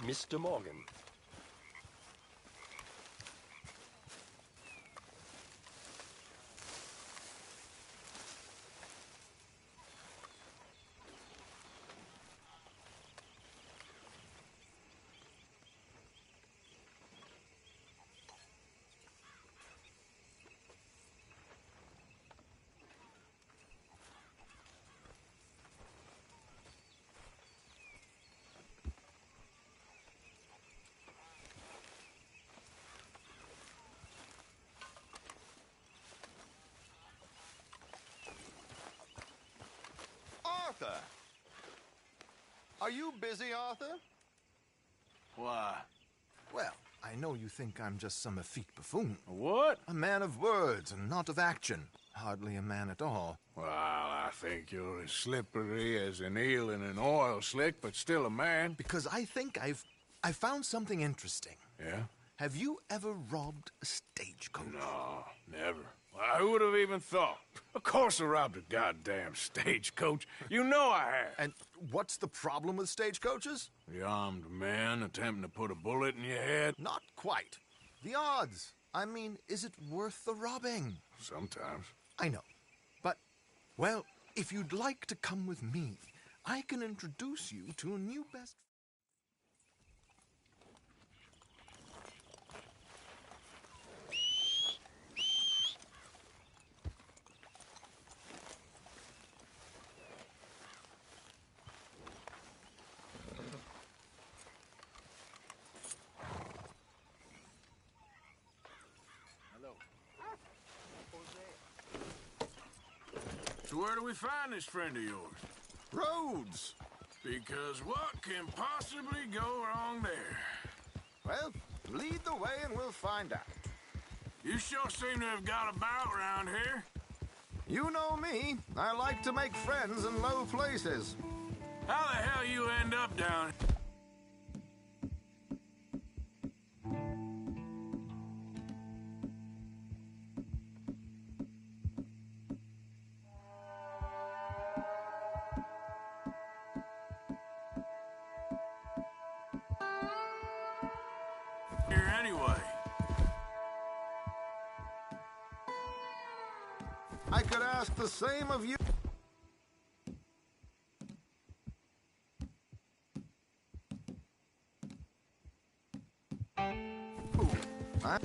Mr. Morgan. Arthur! Are you busy, Arthur? Why? Well, I know you think I'm just some effete buffoon. What? A man of words and not of action. Hardly a man at all. Well, I think you're as slippery as an eel in an oil slick, but still a man. Because I think I found something interesting. Yeah? Have you ever robbed a stagecoach? No, never. Who would have even thought? Of course I robbed a goddamn stagecoach. You know I have. And what's the problem with stagecoaches? The armed man attempting to put a bullet in your head? Not quite. The odds. I mean, is it worth the robbing? Sometimes. I know. But, well, if you'd like to come with me, I can introduce you to a new best... So where do we find this friend of yours? Roads! Because what can possibly go wrong there? Well, lead the way and we'll find out. You sure seem to have got about around here. You know me. I like to make friends in low places. How the hell you end up down here anyway? I could ask the same of you. Huh?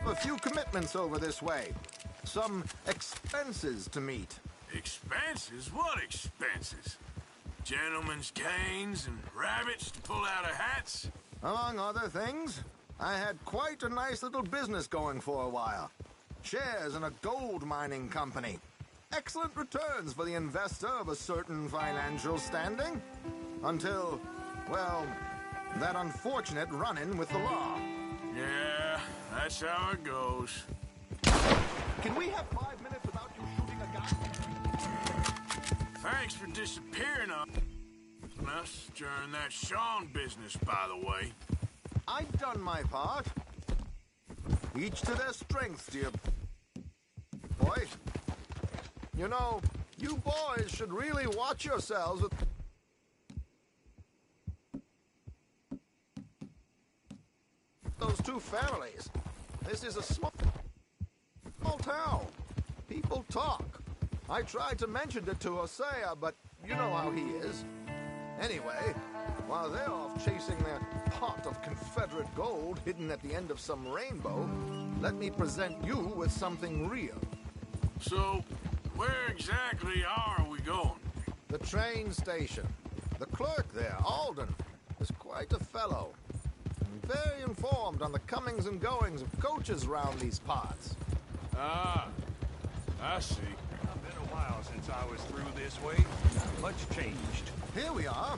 A few commitments over this way. Some expenses to meet. Expenses? What expenses? Gentlemen's canes and rabbits to pull out of hats? Among other things, I had quite a nice little business going for a while. Shares in a gold mining company. Excellent returns for the investor of a certain financial standing. Until, well, that unfortunate run-in with the law. Yeah, that's how it goes. Can we have 5 minutes without you shooting a gun? Thanks for disappearing on us during that Sean business, by the way. I've done my part. Each to their strengths, dear boy. You know, you boys should really watch yourselves with... those two families. This is a small town. People talk. I tried to mention it to Hosea, but you know how he is. Anyway, while they're off chasing their pot of Confederate gold hidden at the end of some rainbow, let me present you with something real. So, where exactly are we going? The train station. The clerk there, Alden, is quite a fellow. Very informed on the comings and goings of coaches round these parts. Ah, I see. Been a while since I was through this way. Not much changed. Here we are.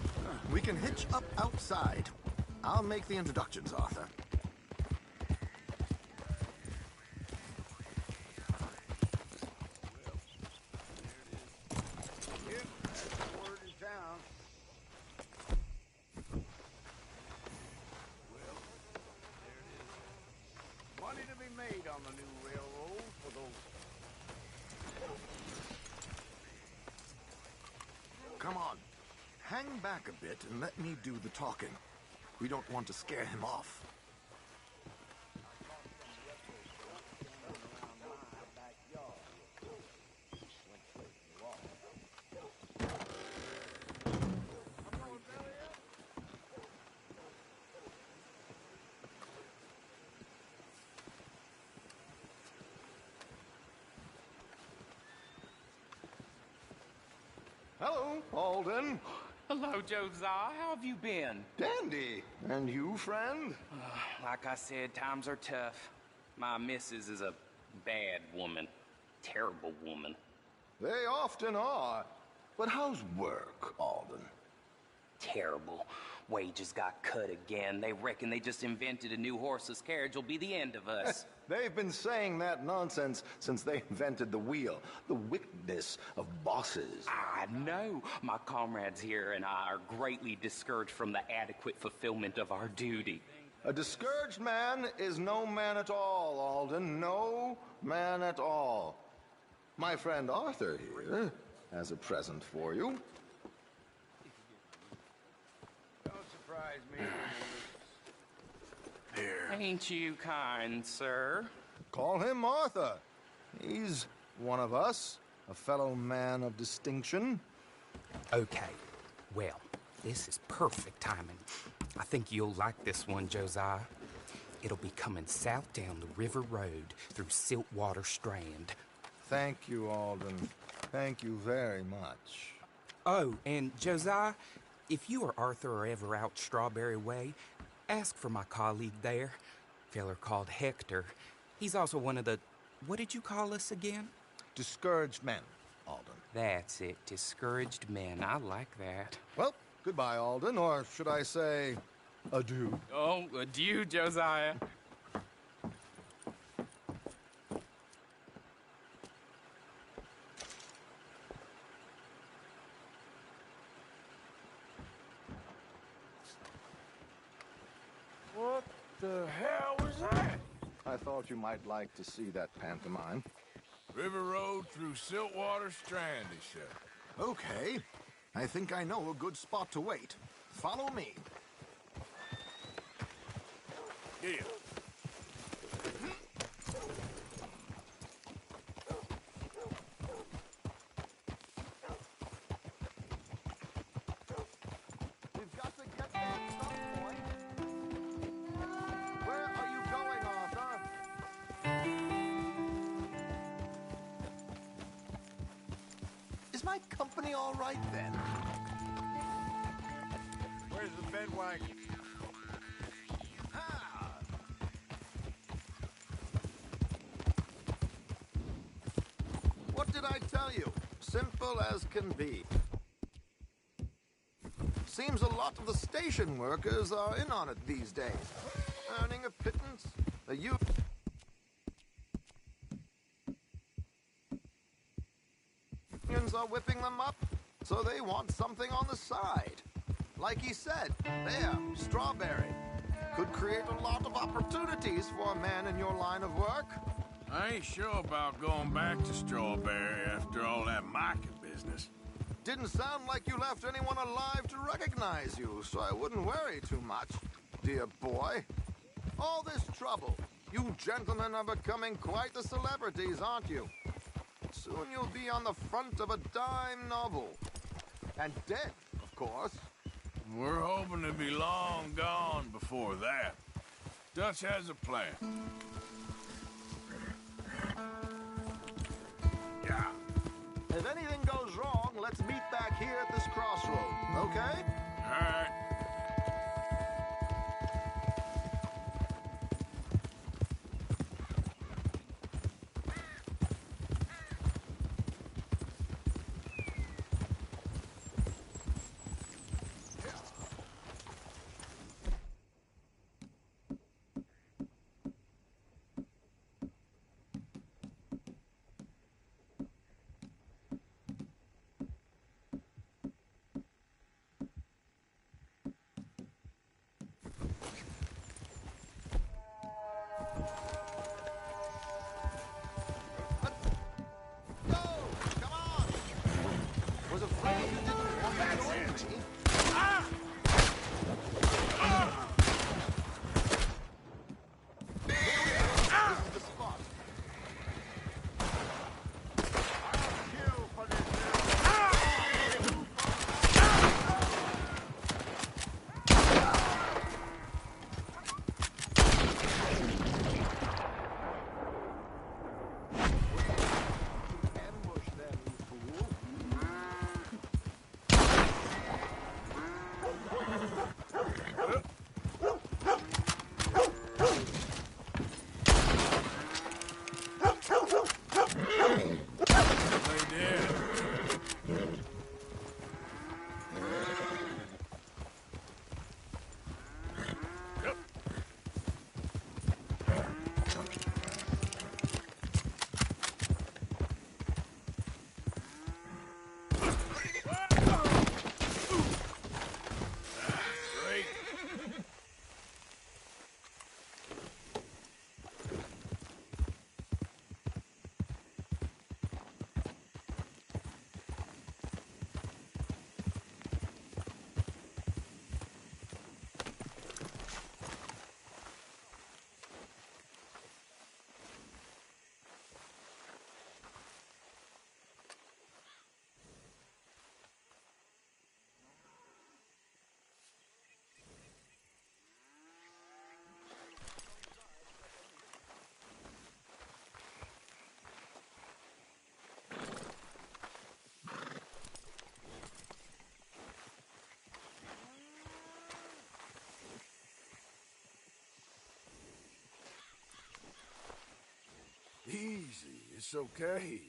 We can hitch up outside. I'll make the introductions, Arthur. hang back a bit and let me do the talking. We don't want to scare him off. Hello, Alden. Hello, Josiah. How have you been? Dandy. And you, friend? Like I said, times are tough. My missus is a bad woman. Terrible woman. They often are. But how's work, Alden? Terrible. Wages got cut again. They reckon they just invented a new horseless carriage will be the end of us. They've been saying that nonsense since they invented the wheel. The wickedness of bosses. I know. My comrades here and I are greatly discouraged from the adequate fulfillment of our duty. A discouraged man is no man at all, Alden. No man at all. My friend Arthur here has a present for you. Don't surprise me. Here. Ain't you kind, sir? Call him Arthur. He's one of us, a fellow man of distinction. Okay. Well, this is perfect timing. I think you'll like this one, Josiah. It'll be coming south down the river road through Siltwater Strand. Thank you, Alden. Thank you very much. Oh, and Josiah, if you or Arthur are ever out Strawberry Way, ask for my colleague there, feller called Hector. He's also one of the... What did you call us again? Discouraged men, Alden. That's it. Discouraged men. I like that. Well, goodbye, Alden, or should I say, adieu. Oh, adieu, Josiah. What the hell was that? I thought you might like to see that pantomime. River Road through Siltwater Strand, he said. Okay. I think I know a good spot to wait. Follow me. Yeah. We've got to get there at some point. Where are you going, Arthur? Is my company all right then? Where's the bedwagon? Ah! What did I tell you? Simple as can be. Seems a lot of the station workers are in on it these days. Earning a pittance, the unions are whipping them up, so they want something on the side. Like he said, there, Strawberry. Could create a lot of opportunities for a man in your line of work. I ain't sure about going back to Strawberry after all that Micah business. Didn't sound like you left anyone alive to recognize you, so I wouldn't worry too much, dear boy. All this trouble. You gentlemen are becoming quite the celebrities, aren't you? Soon you'll be on the front of a dime novel. And dead, of course. We're hoping to be long gone before that. Dutch has a plan. Yeah. If anything goes wrong, let's meet back here at this crossroad, okay? All right. It's okay.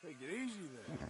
Take it easy then.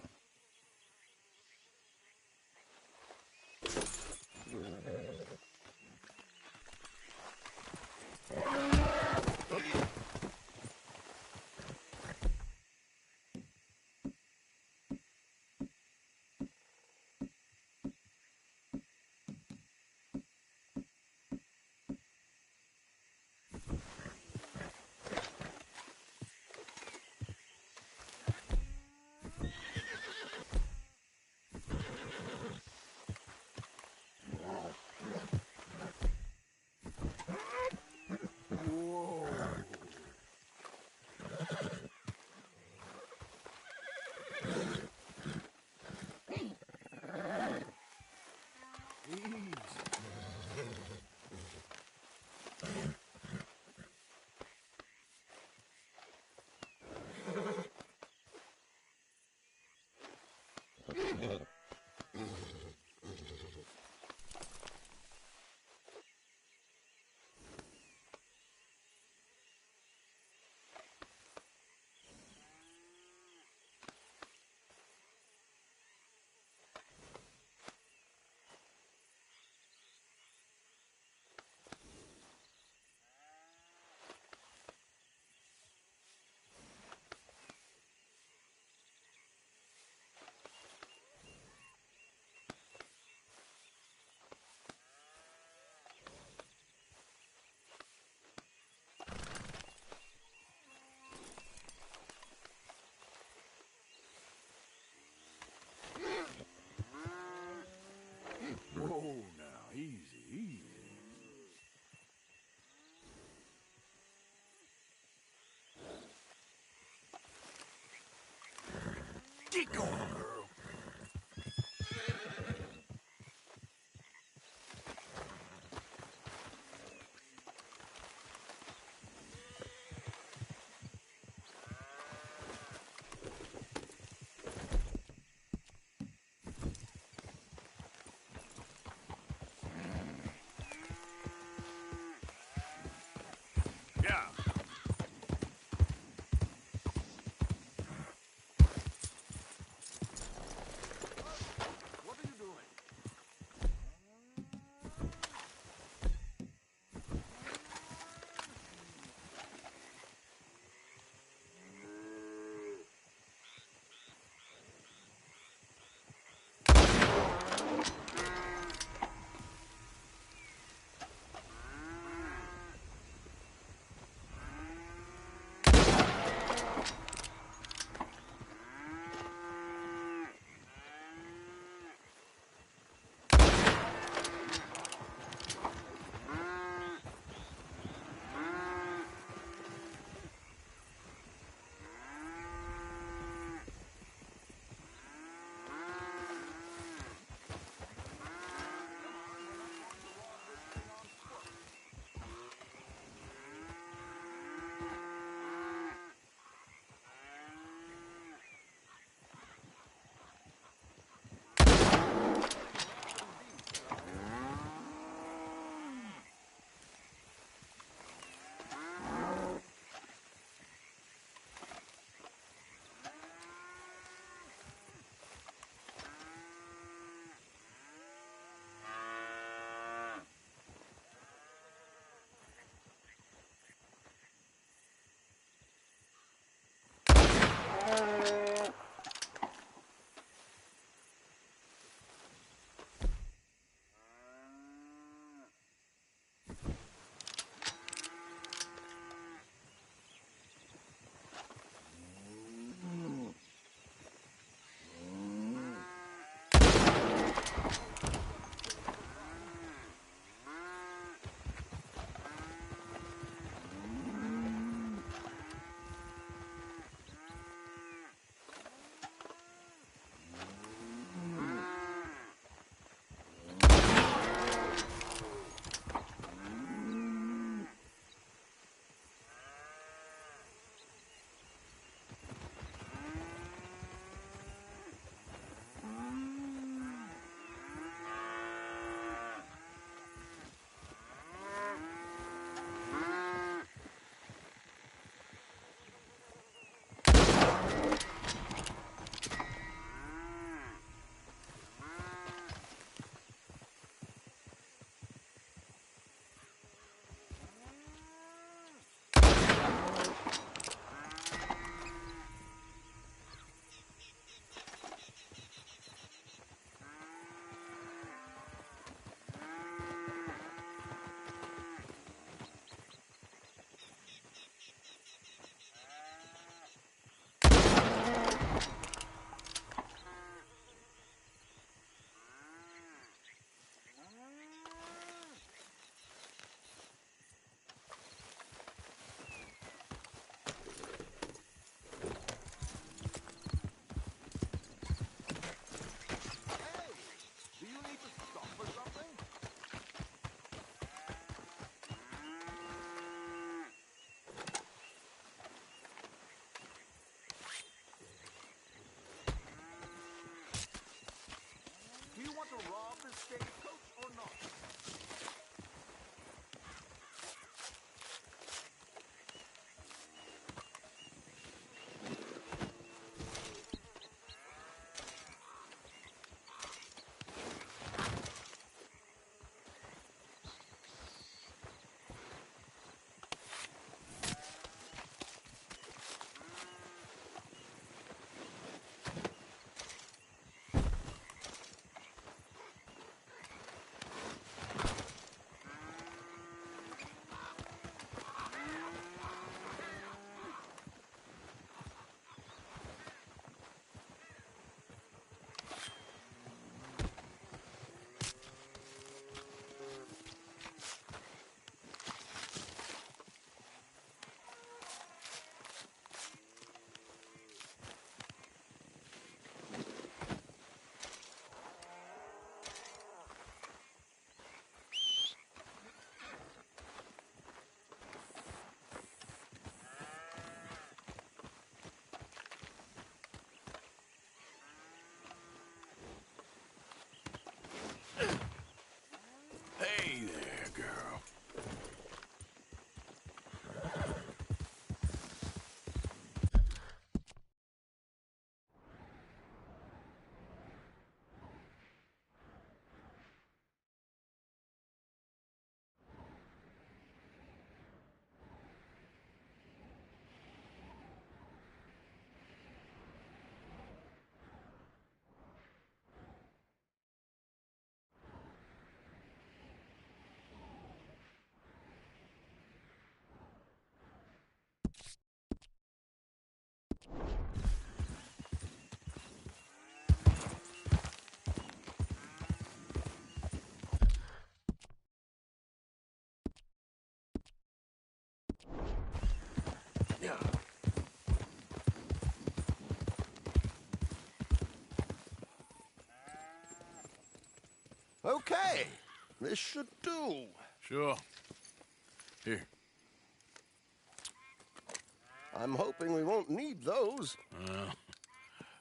Whoa, now, easy, easy. Get going, girl. Yeah. What are you doing? Okay, this should do. Sure. Here. I'm hoping we won't need those.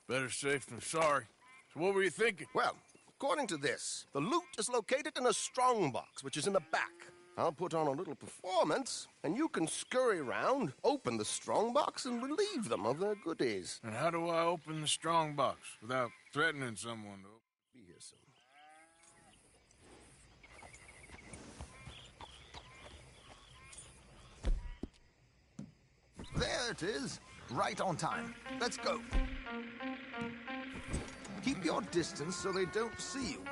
Better safe than sorry. So what were you thinking? Well, according to this, the loot is located in a strongbox, which is in the back. I'll put on a little performance, and you can scurry around, open the strongbox, and relieve them of their goodies. And how do I open the strongbox without threatening someone to Be here soon. There it is. Right on time. Let's go. Keep your distance so they don't see you.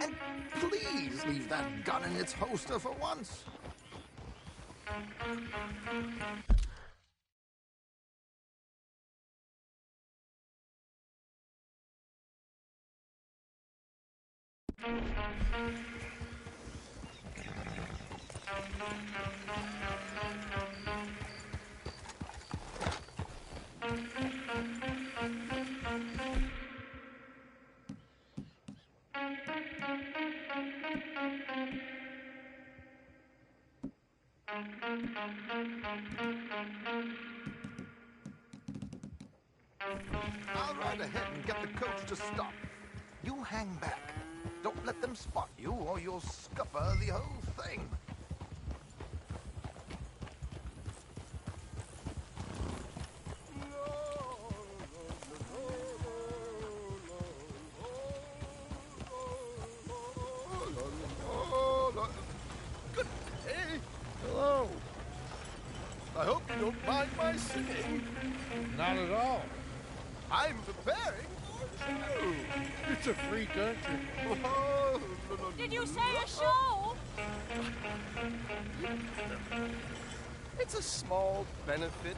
And please leave that gun in its holster for once. I'll ride ahead and get the coach to stop. You hang back. Don't let them spot you or you'll scupper the whole thing. Good day. Hello. I hope you don't mind my singing. Not at all. I'm preparing for the show. It's a free country. Oh, Did you say a show? It's a small benefit.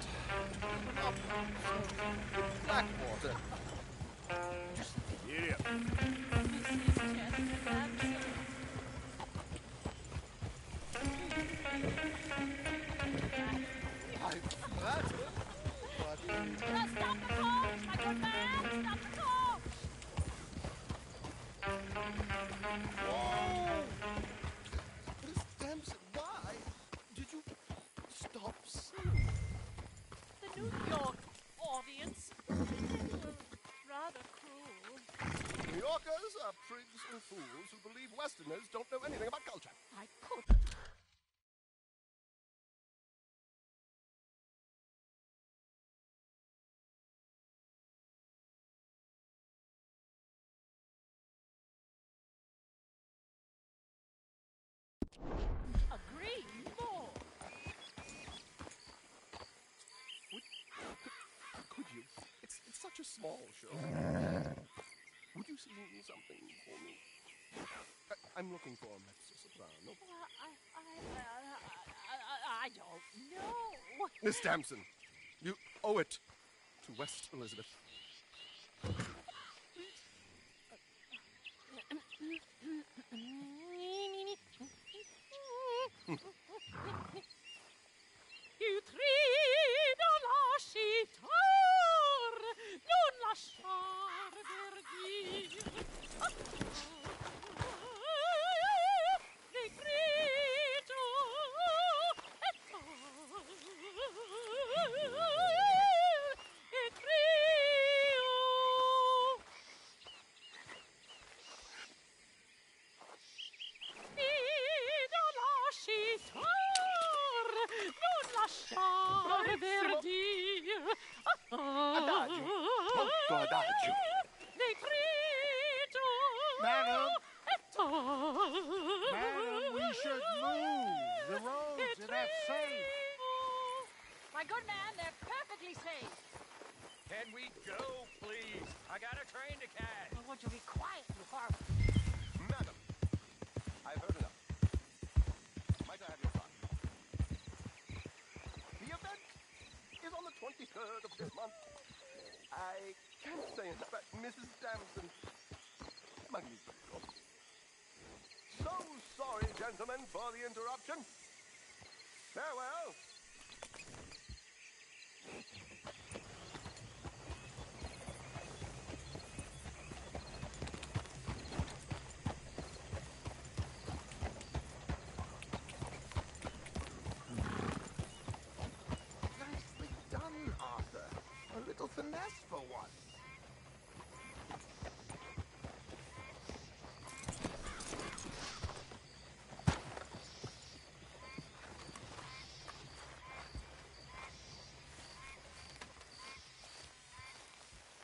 Blackwater. Just get up. I'm flattered, but Stop the coach, my good man! Stop the coach! whoa! Miss Dempsey, why did you stop singing? The New York audience rather cruel. New Yorkers are prigs and fools who believe Westerners don't know anything about culture. I could. Agree more. Could you? It's such a small show. Would you sing something for me? I'm looking for a mezzo-soprano. I don't know. Miss Damson, you owe it to West Elizabeth. Il trido lascitar, non lasciar verdir. Decreto et trio. Trido lascitar, non lasciar verdir. Adagio, molto adagio. Decreto Madam, et madam, we should move. The roads are not safe. My good man, they're perfectly safe. Can we go, please? I got a train to catch. Well, would you be quiet, you horrible? Madam, I've heard enough. Might I have your card? The event is on the 23rd of this month. I can't say enough about Mrs. Damson. Magnifico. So sorry, gentlemen, for the interruption. Farewell. finesse for once.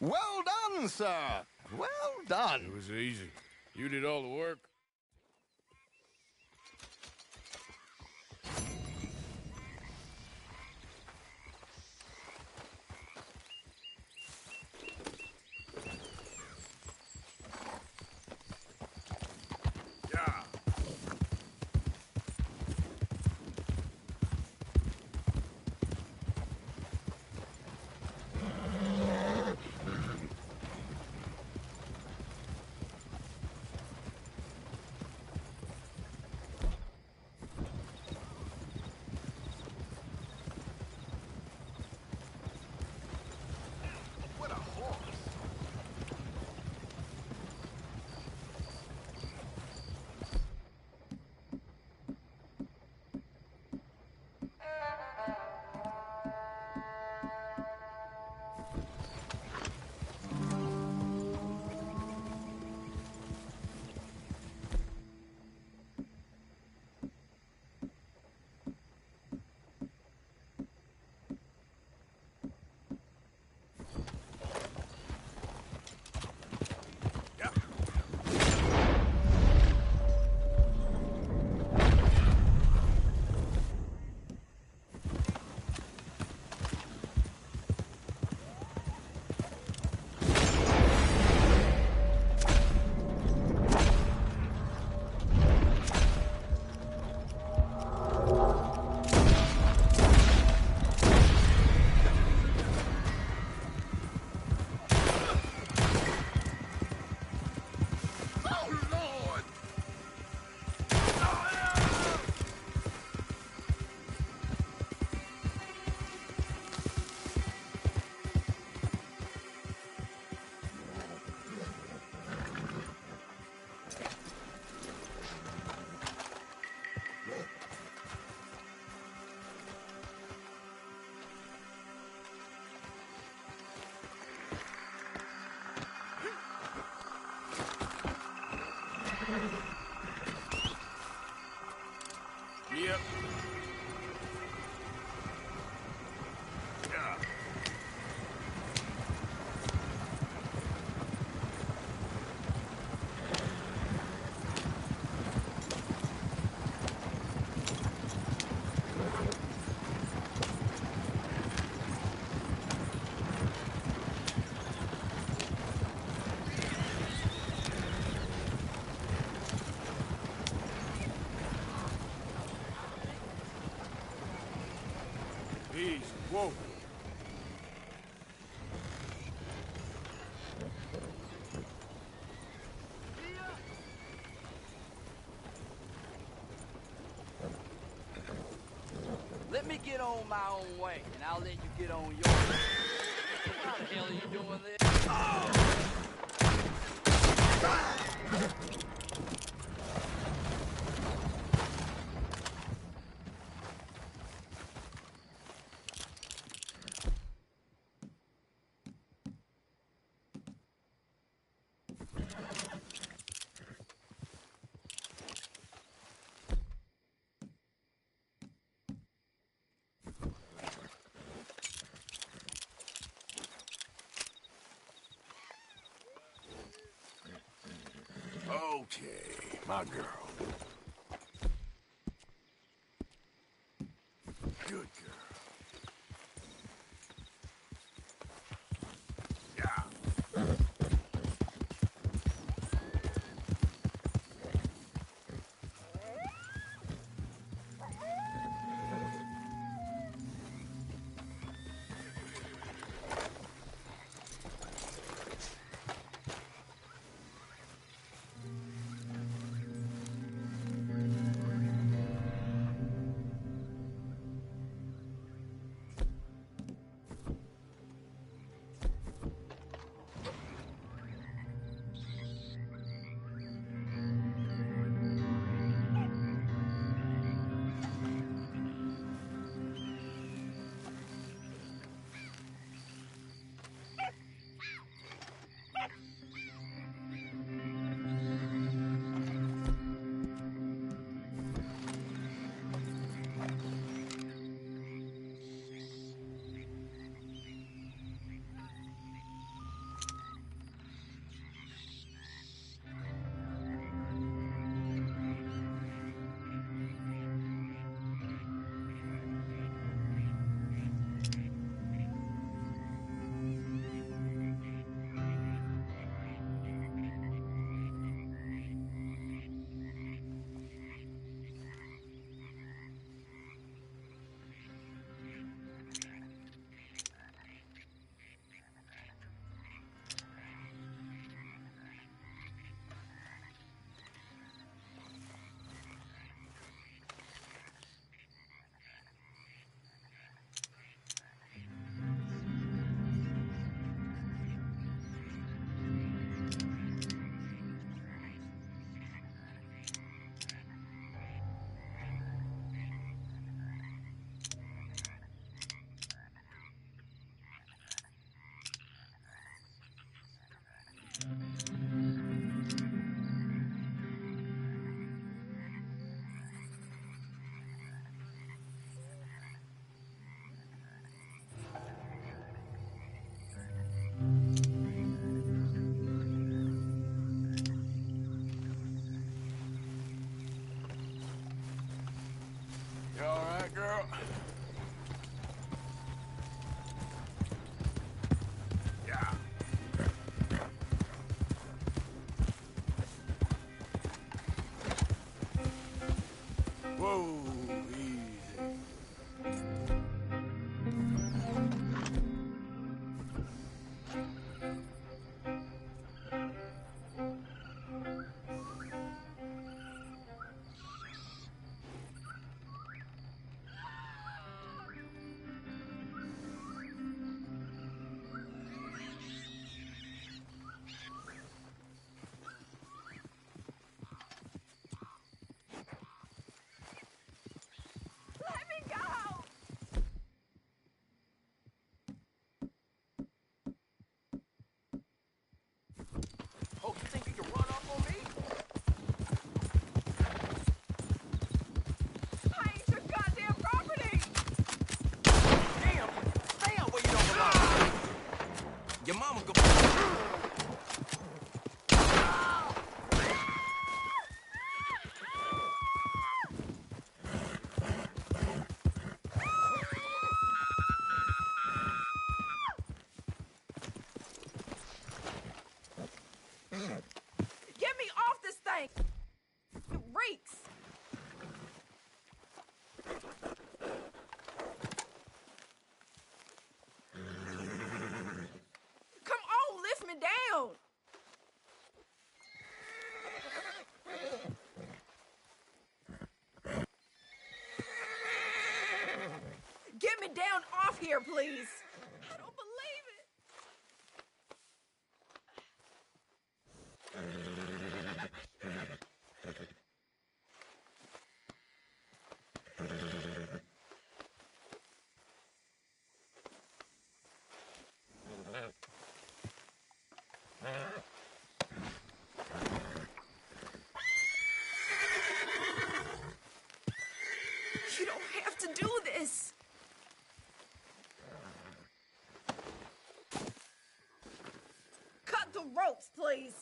Well done, sir. Well done. It was easy. You did all the work. Yeah. What a horse. Yep. Yeah. Easy. Whoa. Let me get on my own way, and I'll let you get on yours. How the hell are you doing this? Okay, my girl. Good girl. Yeah. Whoa, easy. Let me go! Oh, you think you can run up on me? I ain't your goddamn property! Damn! Damn, where you don't belong! Your mama go. Get me off this thing! It reeks! Come on, lift me down! Get me down off here, please! I don't believe it! You don't have to do this! Cut the ropes, please!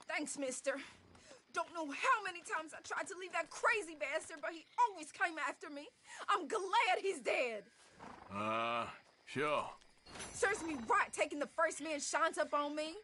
Thanks, mister. Don't know how many times I tried to leave that crazy bastard, but he always came after me. I'm glad he's dead. Sure. Serves me right taking the first man shines up on me.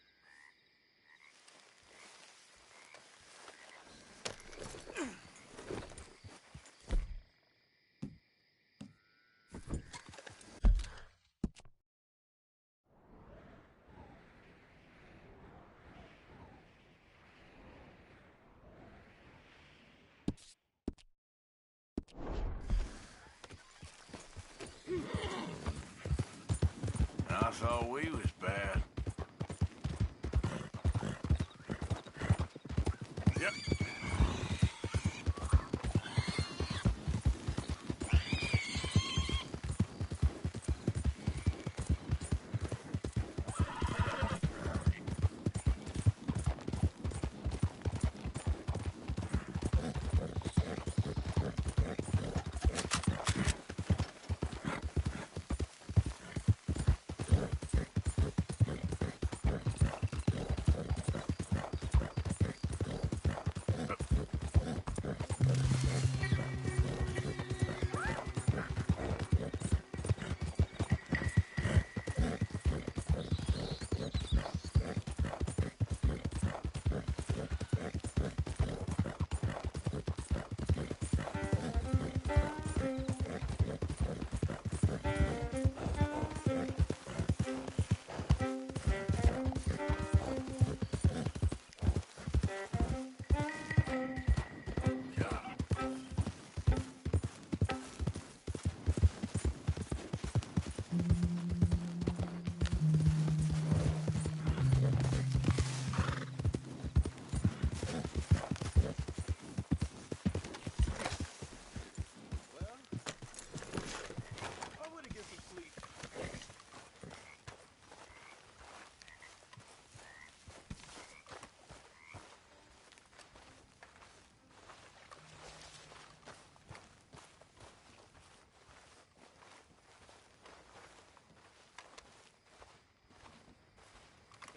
I thought we was bad. Yep.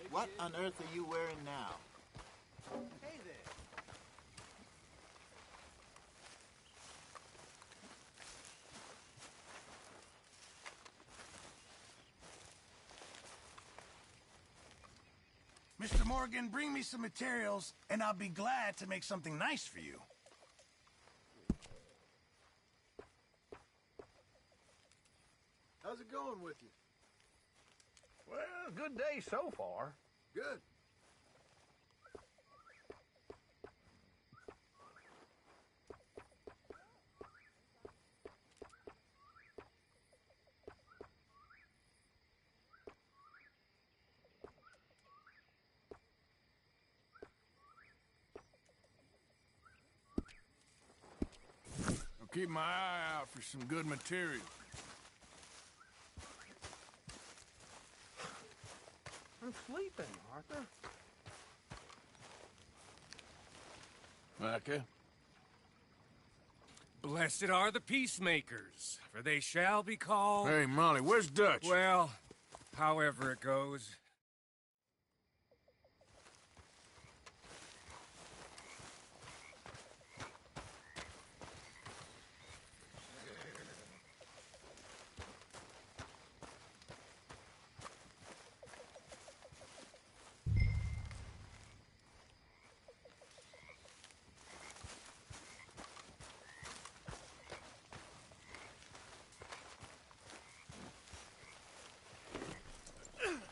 What on earth are you wearing now? Hey there. Morgan, bring me some materials, and I'll be glad to make something nice for you. How's it going with you? Well, good day so far. Good. I'll keep my eye out for some good material. I'm sleeping, Arthur. Micah? Blessed are the peacemakers, for they shall be called... Hey, Molly, where's Dutch? Well, however it goes.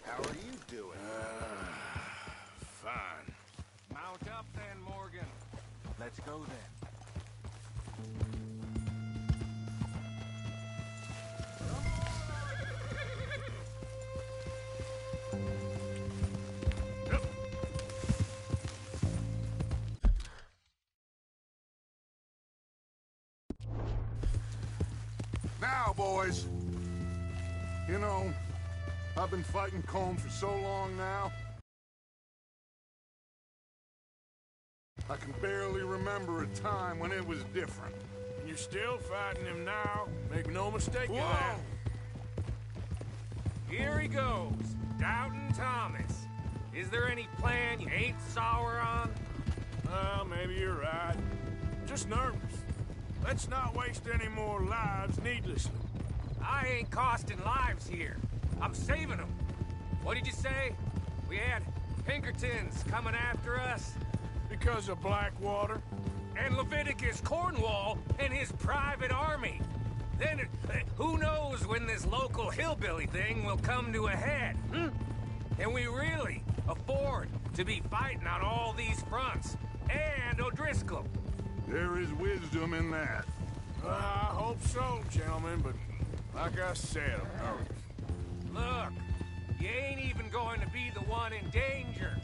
How are you doing? Fine. Mount up then, Morgan. Let's go then. Now, boys. You know, I've been fighting Colm for so long now. I can barely remember a time when it was different. You're still fighting him now. Make no mistake in Whoa! that. Here he goes, Doubting Thomas. Is there any plan you ain't sour on? Well, maybe you're right. Just nervous. Let's not waste any more lives needlessly. I ain't costing lives here. I'm saving them. What did you say? We had Pinkertons coming after us? Because of Blackwater? And Leviticus Cornwall and his private army. Then, who knows when this local hillbilly thing will come to a head, Can we really afford to be fighting on all these fronts? And O'Driscoll. There is wisdom in that. I hope so, gentlemen, but like I said, I'm nervous. Look, you ain't even going to be the one in danger.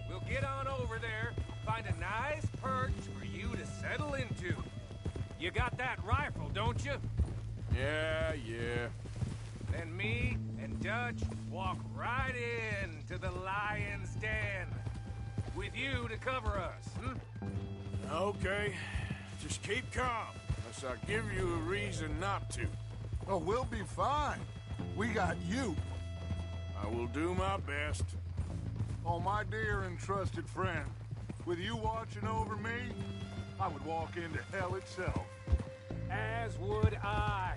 We'll get on over there, find a nice perch for you to settle into. You got that rifle, don't you? Yeah. Then me and Dutch walk right in to the lion's den. With you to cover us, Okay. Just keep calm, unless I give you a reason not to. Oh, we'll be fine. We got you. I will do my best. Oh, my dear and trusted friend. With you watching over me, I would walk into hell itself. As would I.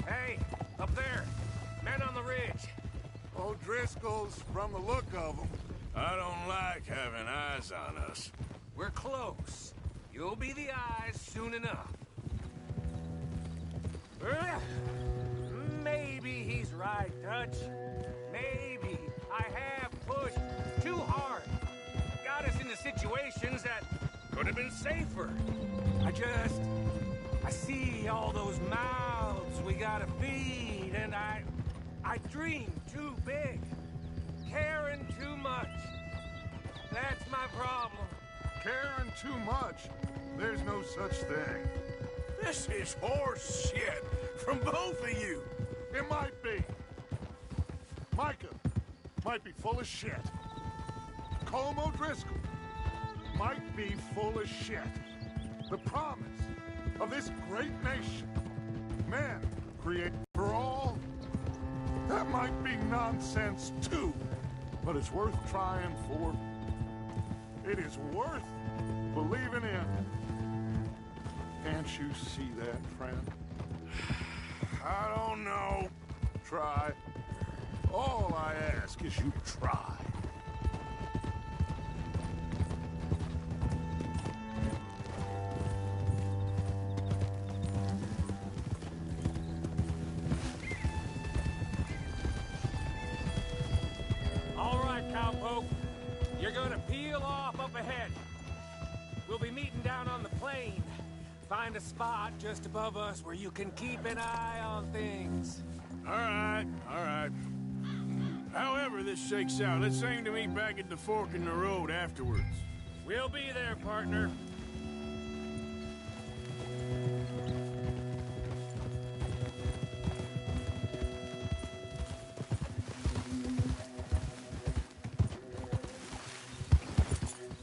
Hey, up there. Men on the ridge. O'Driscoll's from the look of them. I don't like having eyes on us. We're close. You'll be the eyes soon enough. Maybe he's right, Dutch. Maybe I have pushed too hard. Got us into situations that could have been safer. I see all those mouths we gotta feed, and I dream too big. Caring too much. That's my problem. Caring too much? There's no such thing. This is horse shit from both of you. It might be. Micah might be full of shit. Colm O'Driscoll might be full of shit. The promise of this great nation, man created for all, that might be nonsense too. But it's worth trying for. It is worth believing in. Can't you see that, friend? I don't know. Try. All I ask is you try. All right, cowpoke. You're gonna peel off up ahead. We'll be meeting down on the plain. Find a spot just above us where you can keep an eye on things. All right, all right. However this shakes out, let's aim to meet back at the fork in the road afterwards. We'll be there, partner.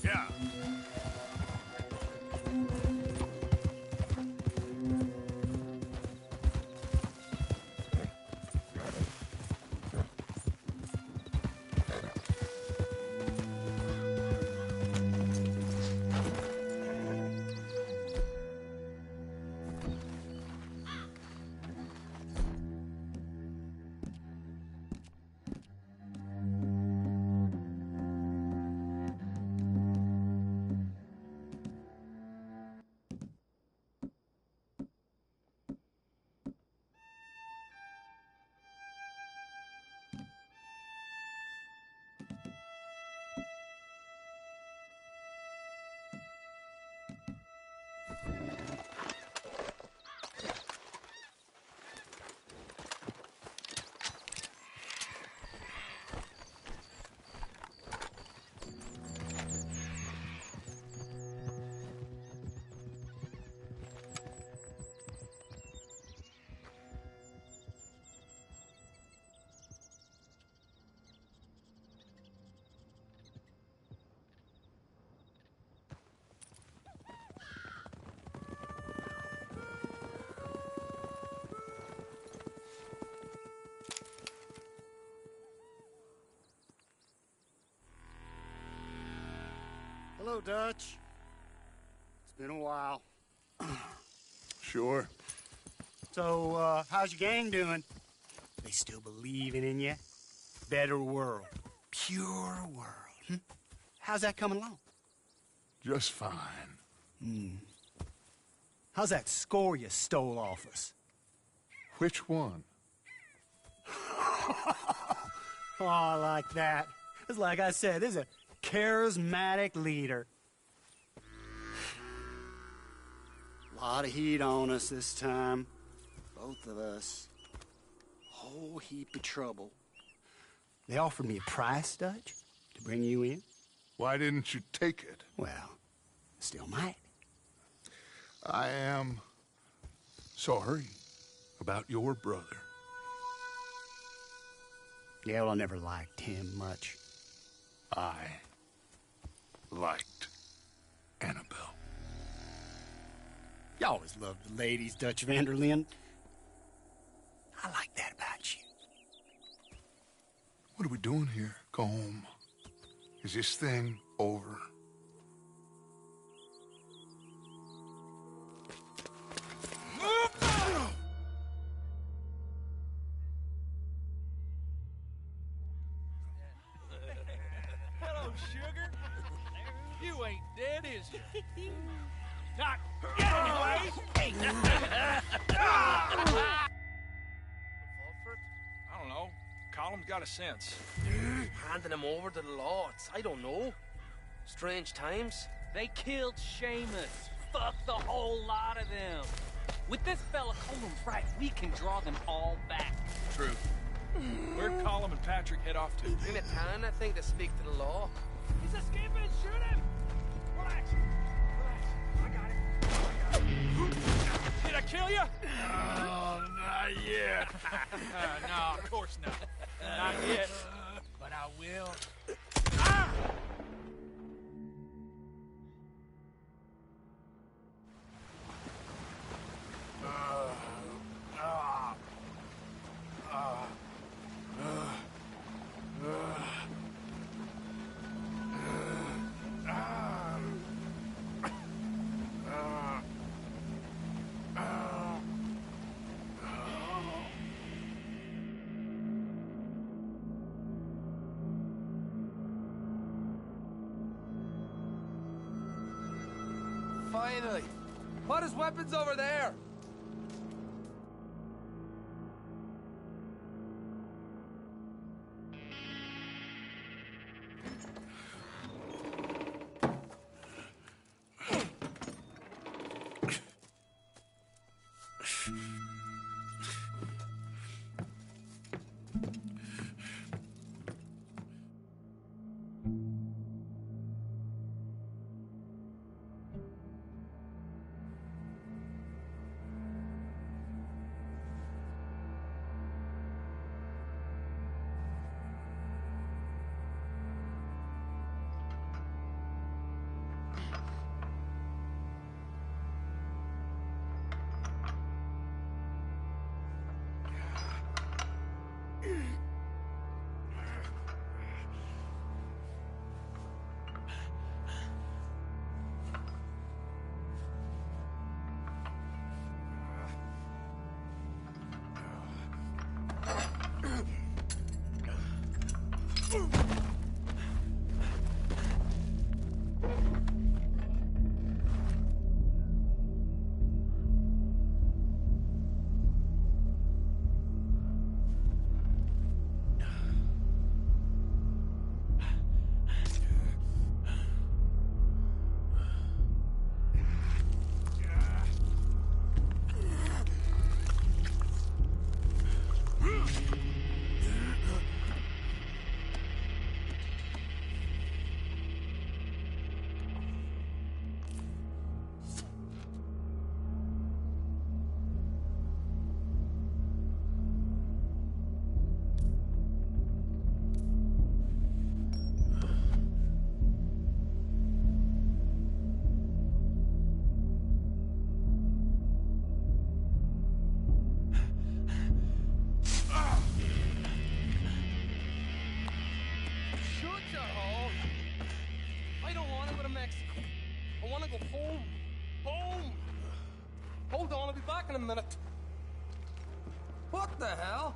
Yeah. Hello, Dutch. It's been a while. Sure. So, how's your gang doing? They still believing in you? Better world. Pure world. How's that coming along? Just fine. How's that score you stole off us? Which one? Oh, I like that. It's like I said, this is a charismatic leader. Lot of heat on us this time. Both of us. Whole heap of trouble. They offered me a price, Dutch, to bring you in. Why didn't you take it? Well, still might. I am sorry about your brother. Yeah, well, I never liked him much. I liked Annabelle. You always loved the ladies, Dutch Vanderlyn. I like that about you. What are we doing here? Go home. Is this thing over? Hello, sugar. You ain't dead, is you? Not yet, anyway. I don't know. Colum's got a sense. Handing him over to the lords. I don't know. Strange times. They killed Seamus. Fuck the whole lot of them. With this fella Colum's right, we can draw them all back. True. Where'd Colum and Patrick head off to? In a town, I think, to speak to the law. He's escaping. Shoot him. Relax. Relax. I got it. kill you? Oh, not yet. No, of course not. Not yet. But I will. Finally! Put his weapons over there! Hold on, I'll be back in a minute. What the hell?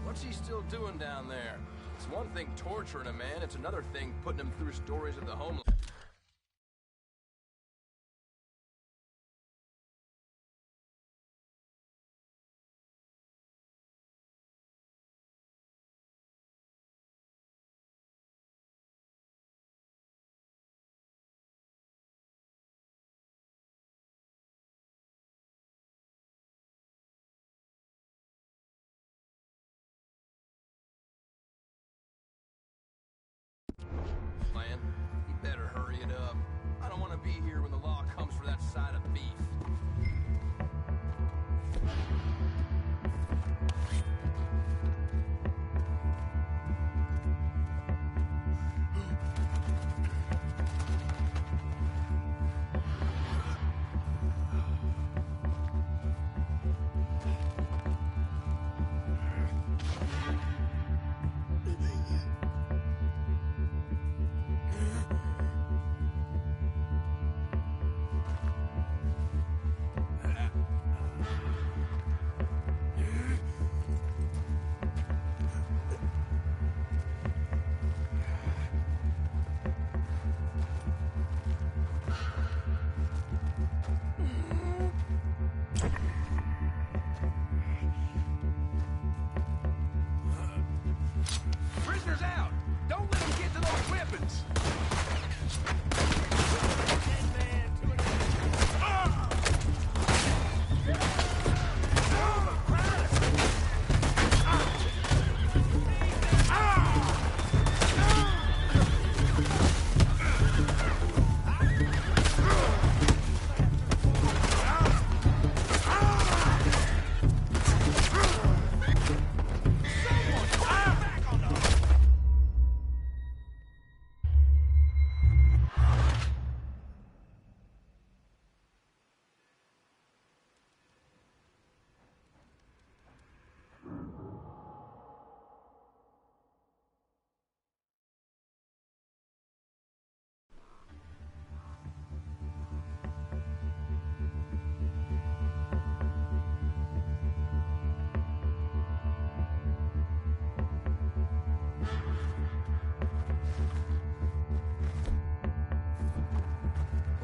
What's he still doing down there? It's one thing torturing a man, it's another thing putting him through stories of the homeless. Man, he better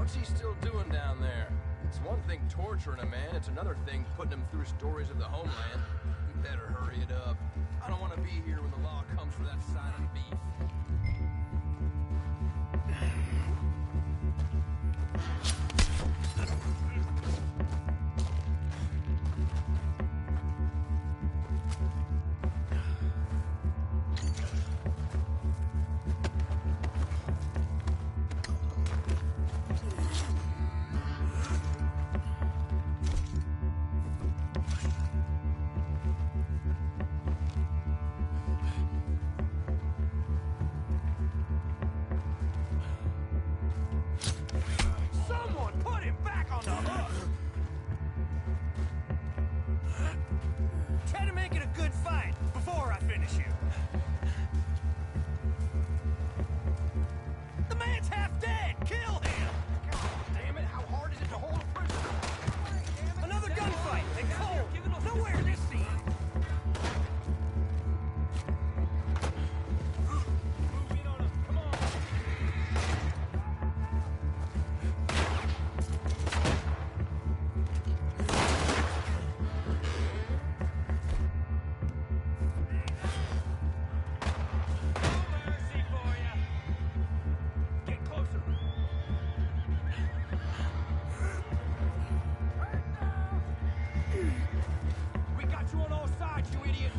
What's he still doing down there? It's one thing torturing a man, it's another thing putting him through stories of the homeland. We better hurry it up. I don't want to be here when the law comes for that side of the beef. Someone put him back on the hook! Try to make it a good fight before I finish you. The man's half dead! Kill him! God damn it, how hard is it to hold a prisoner? Another gunfight and cold! Nowhere in this scene! We got you on all sides, you idiot!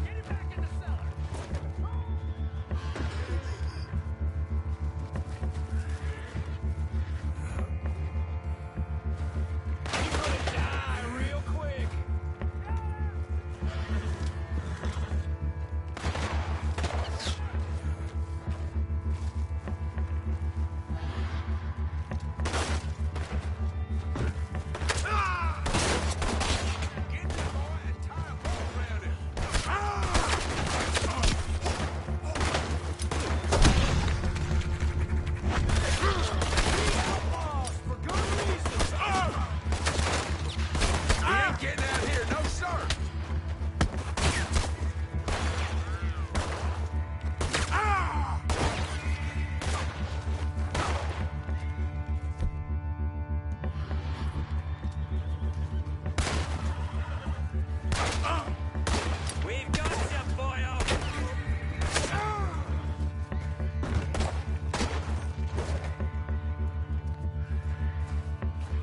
Get him back in the cellar! He's gonna die real quick! We've got you, boyo!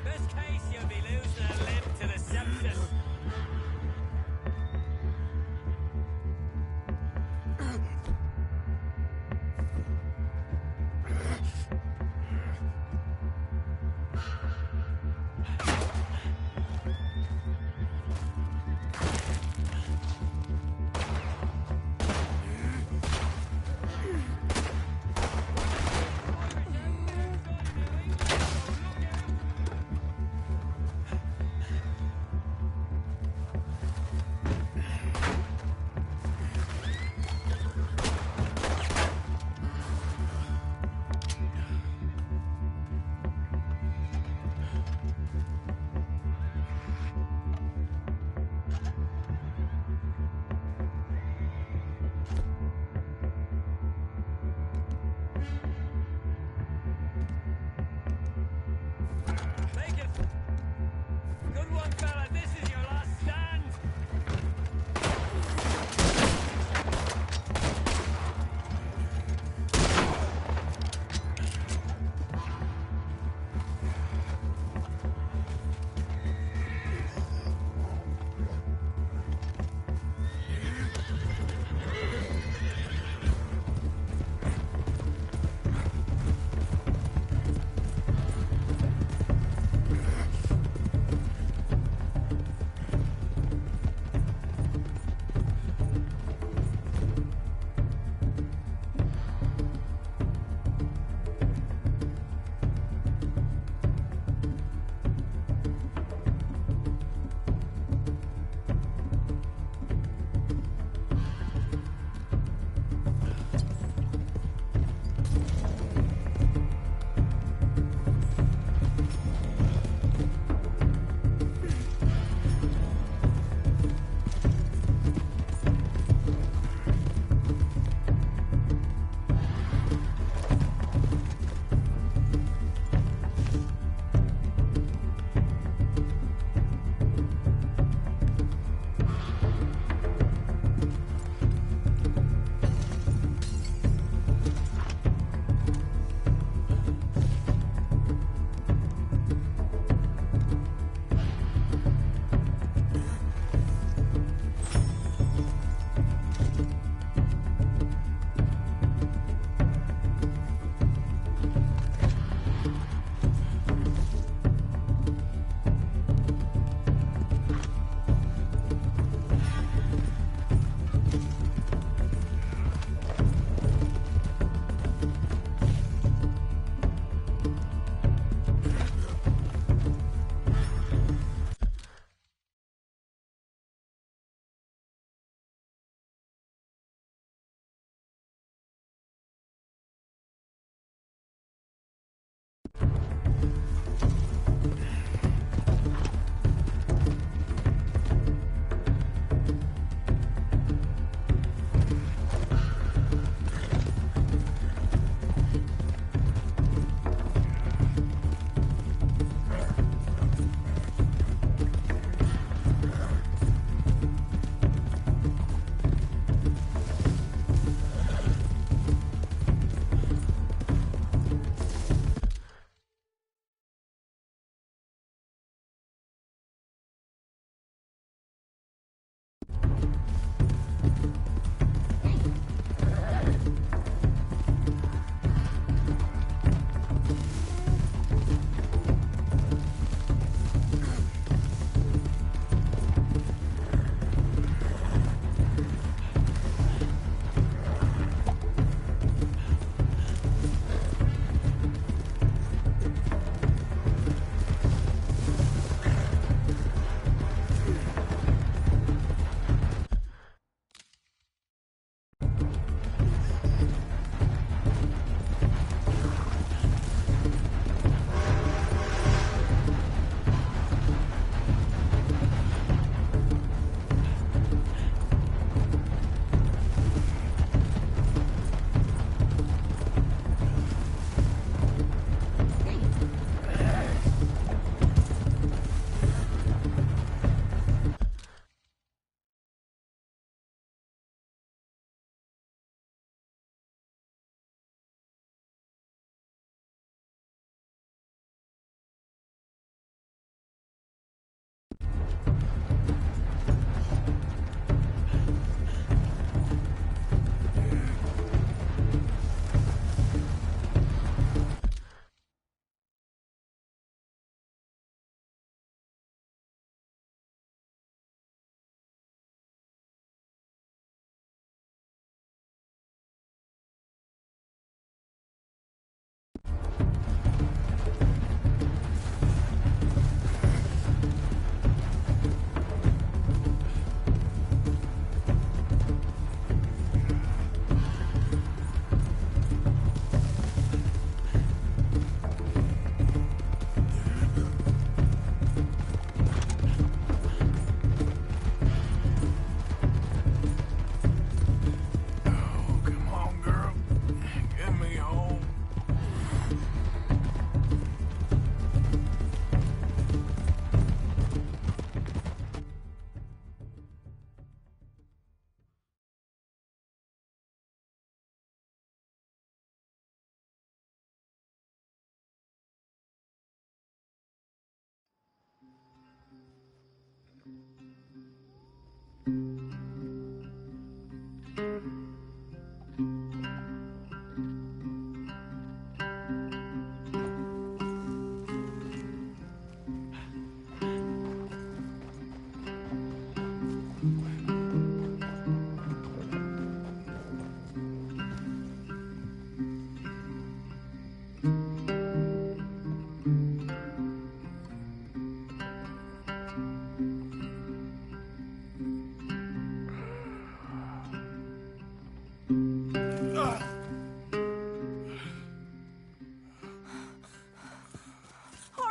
Best case, you'll be losing a limb to the sepsis.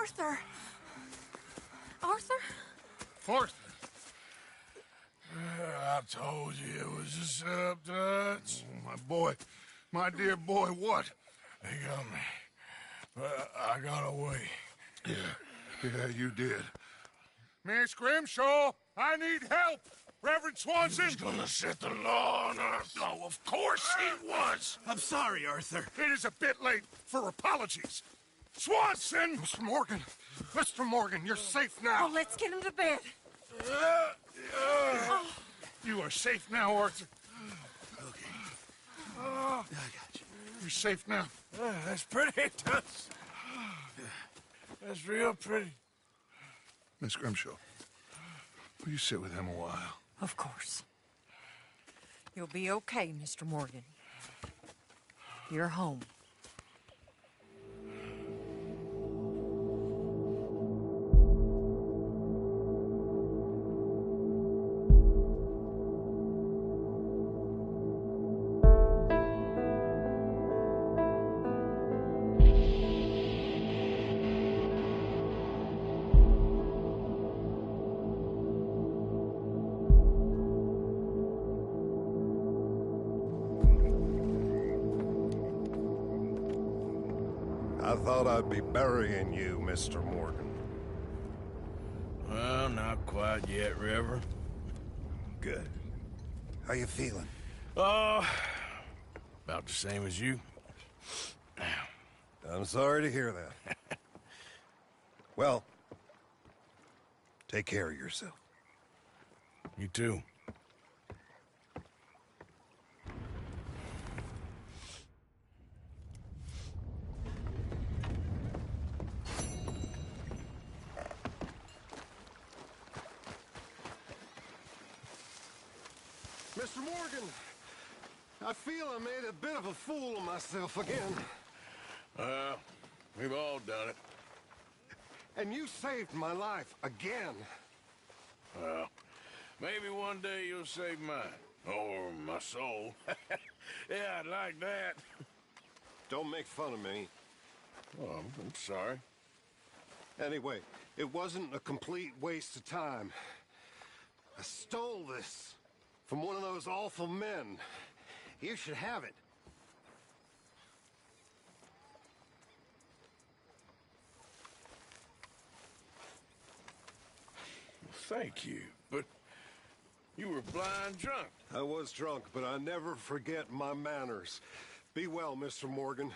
Arthur. Arthur? Arthur. I told you it was a substance. Oh, my boy. My dear boy, what? They got me. But I got away. Yeah, you did. Miss Grimshaw, I need help! Reverend Swanson! He's gonna set the law on us. Oh, of course he was! I'm sorry, Arthur. It is a bit late for apologies. Swanson! Mr. Morgan. Mr. Morgan, you're safe now. Oh, let's get him to bed. You are safe now, Arthur. Okay. I got you. You're safe now. That's pretty, Tuts. That's real pretty. Miss Grimshaw, will you sit with him a while? Of course. You'll be okay, Mr. Morgan. You're home. I thought I'd be burying you, Mr. Morgan. Well, not quite yet, Reverend. Good. How you feeling? Oh, about the same as you. I'm sorry to hear that. Well, take care of yourself. You too. Mr. Morgan, I feel I made a bit of a fool of myself again. We've all done it. And you saved my life again. Well, maybe one day you'll save mine. Or my soul. Yeah, I'd like that. Don't make fun of me. Oh, I'm sorry. Anyway, it wasn't a complete waste of time. I stole this from one of those awful men. You should have it. Thank you, but you were blind drunk. I was drunk, but I never forget my manners. Be well, Mr. Morgan.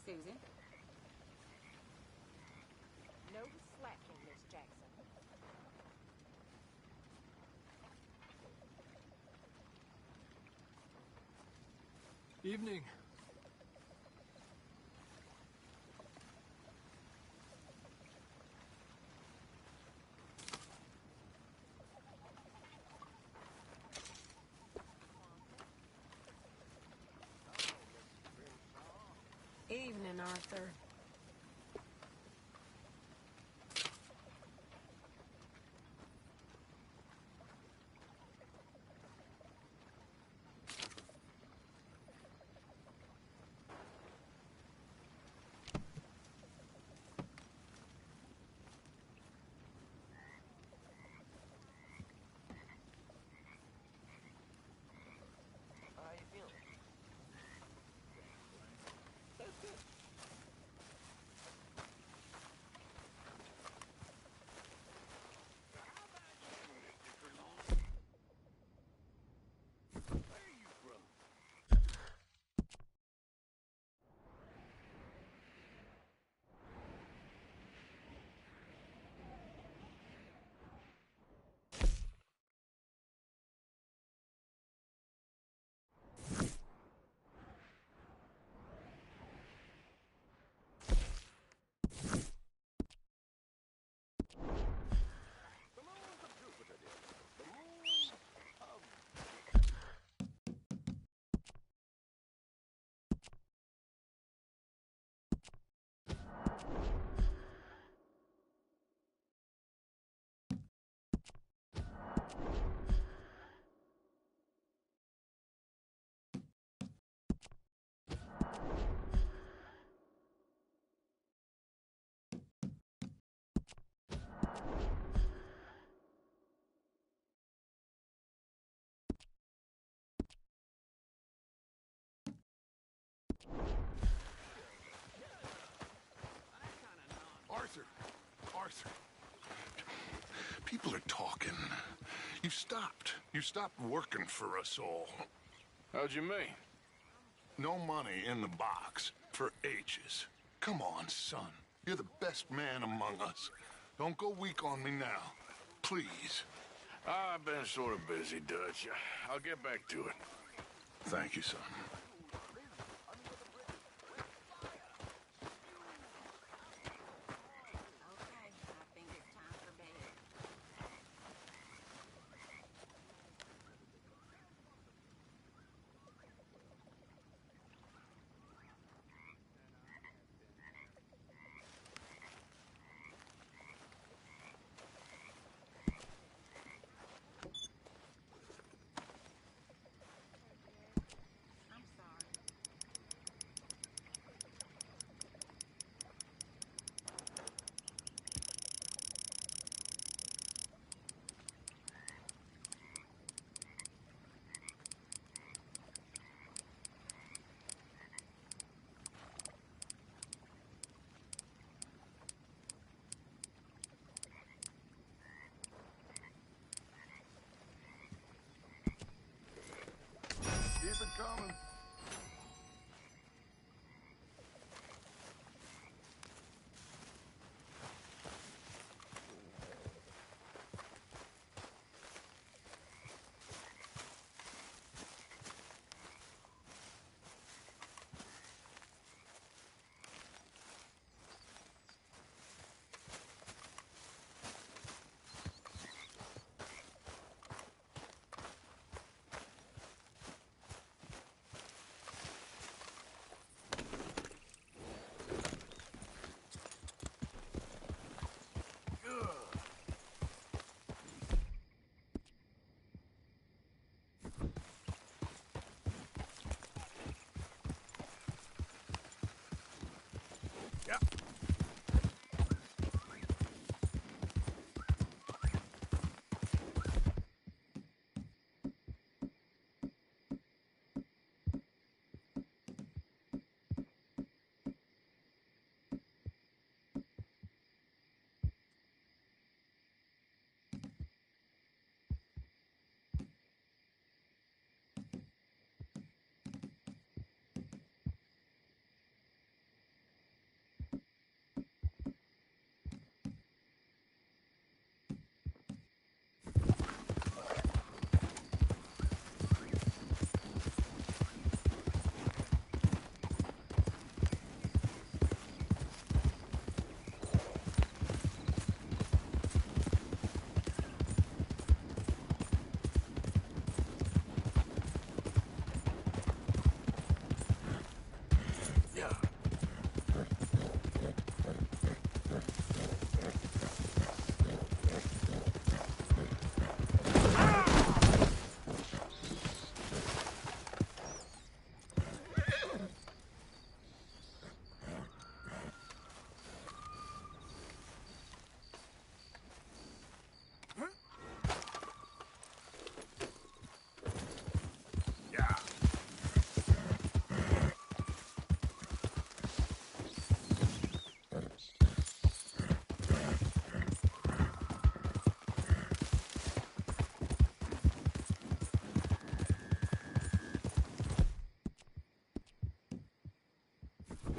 Susan? No slacking, Miss Jackson. Evening. Evening, Arthur. How you feeling? That's good. Arthur. People are talking. You stopped. You stopped working for us all. How'd you mean? No money in the box for ages. Come on, son. You're the best man among us. Don't go weak on me now. Please. I've been sort of busy, Dutch. I'll get back to it. Thank you, son. Keep it coming.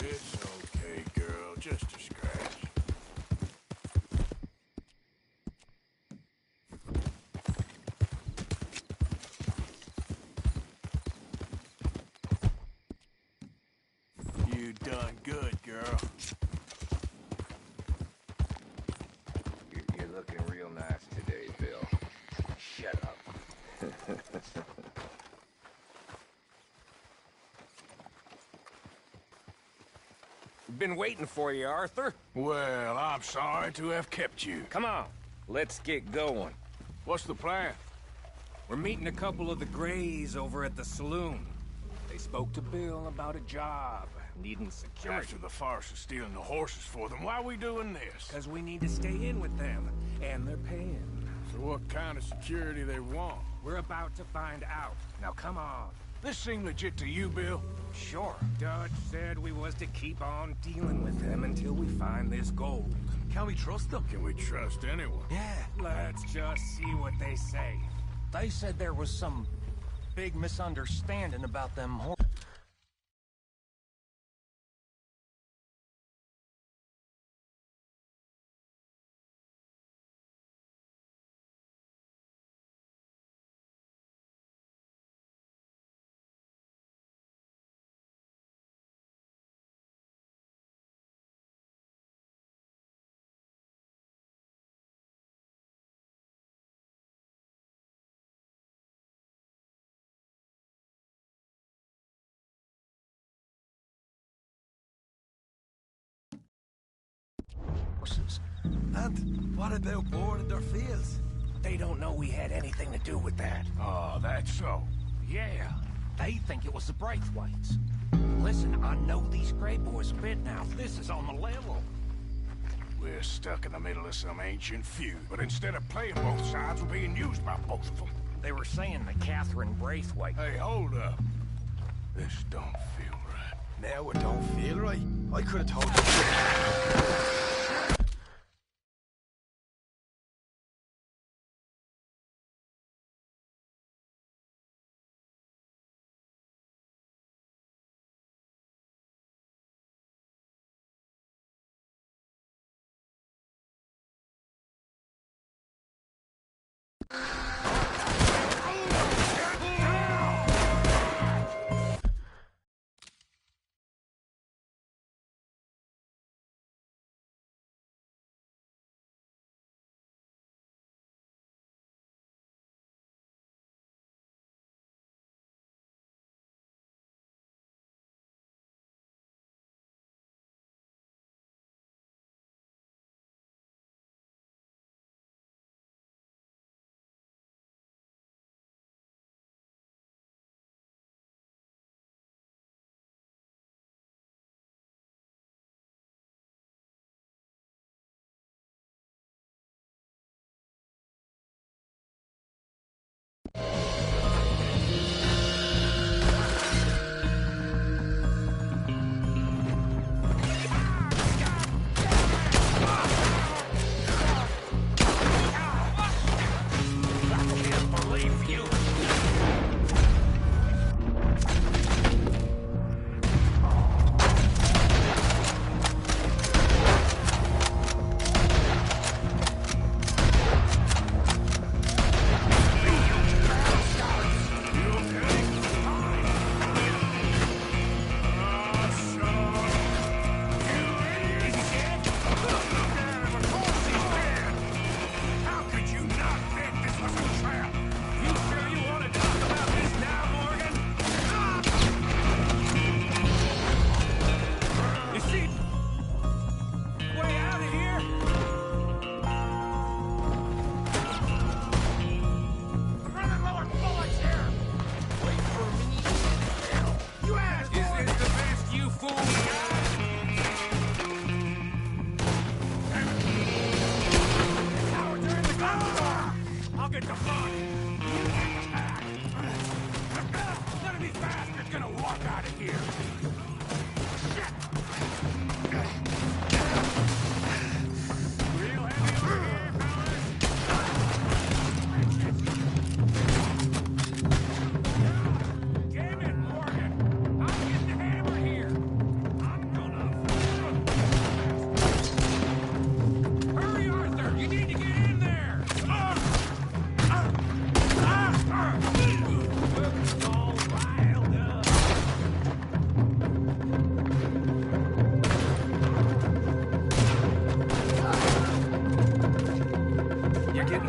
It's okay, girl. Just a scratch. You done good, girl. Been waiting for you, Arthur. Well, I'm sorry to have kept you. Come on, let's get going. What's the plan? We're meeting a couple of the Greys over at the saloon. They spoke to Bill about a job, needing security. After the farce of stealing the horses for them, why are we doing this? Because we need to stay in with them, and they're paying. So what kind of security they want? We're about to find out. Now come on. This seem legit to you, Bill? Sure. Dutch said we was to keep on dealing with them until we find this gold. Can we trust them? Can we trust anyone? Yeah. Let's just see what they say. They said there was some big misunderstanding about them horses. And what about boarding their fields? They don't know we had anything to do with that. Oh, that's so. Yeah, they think it was the Braithwaites. Listen, I know these Grey boys a bit now. This is on the level. We're stuck in the middle of some ancient feud, but instead of playing both sides, we're being used by both of them. They were saying that Catherine Braithwaite... Hey, hold up. This don't feel right. Now it don't feel right. I could have told you.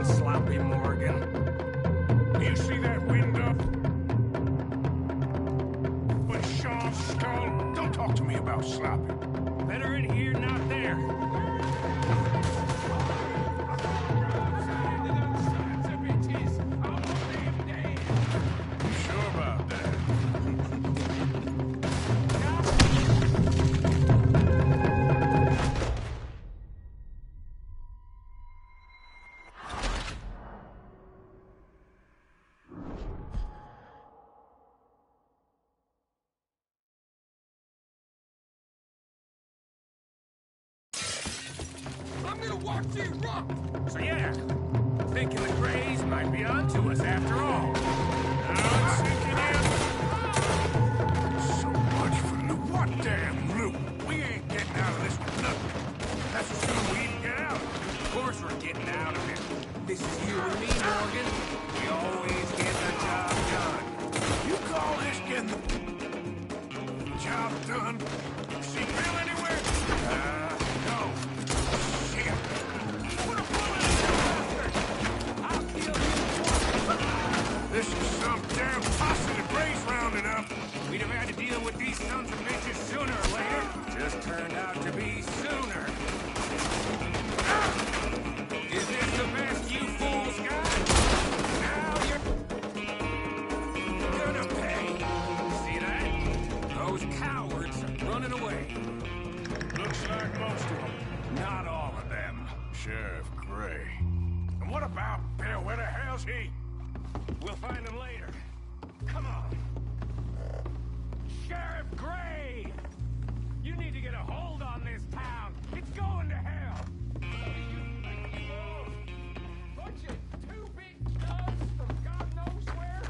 Sloppy. Better Watch it rock! So yeah, thinking the Greys might be onto us after all. Now it's sinking in. So much for loot. What damn loot? We ain't getting out of this with nothing. That's assuming we even get out. Of course we're getting out of it. This is you and me, Morgan. We always get the job done. You call this getting the job done? See Bill anywhere? No. Shit. Put a bullet in your bastard! I'll kill you twice! This is some damn posse the Gray's rounding up. We'd have had to deal with these sons of bitches sooner or later. Just turned out to be sooner. Is this the best you fools got? Now you're gonna pay. See that? Those cowards are running away. Looks like most of them. Not all of them. Sheriff Gray. And what about Bill? Where the hell's he? We'll find him later. Come on. Sheriff Gray! You need to get a hold on this town. It's going to hell. Bunch of two-bit thugs from God knows where.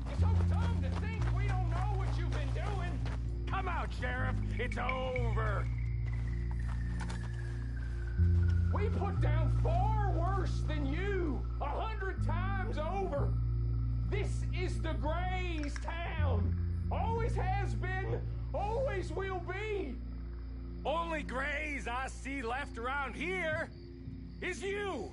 You're so dumb to think we don't know what you've been doing. Come out, Sheriff. It's over. We put down far worse than you. 100 times over. This is the Grays' town. Always has been, always will be. Only Grays I see left around here is you.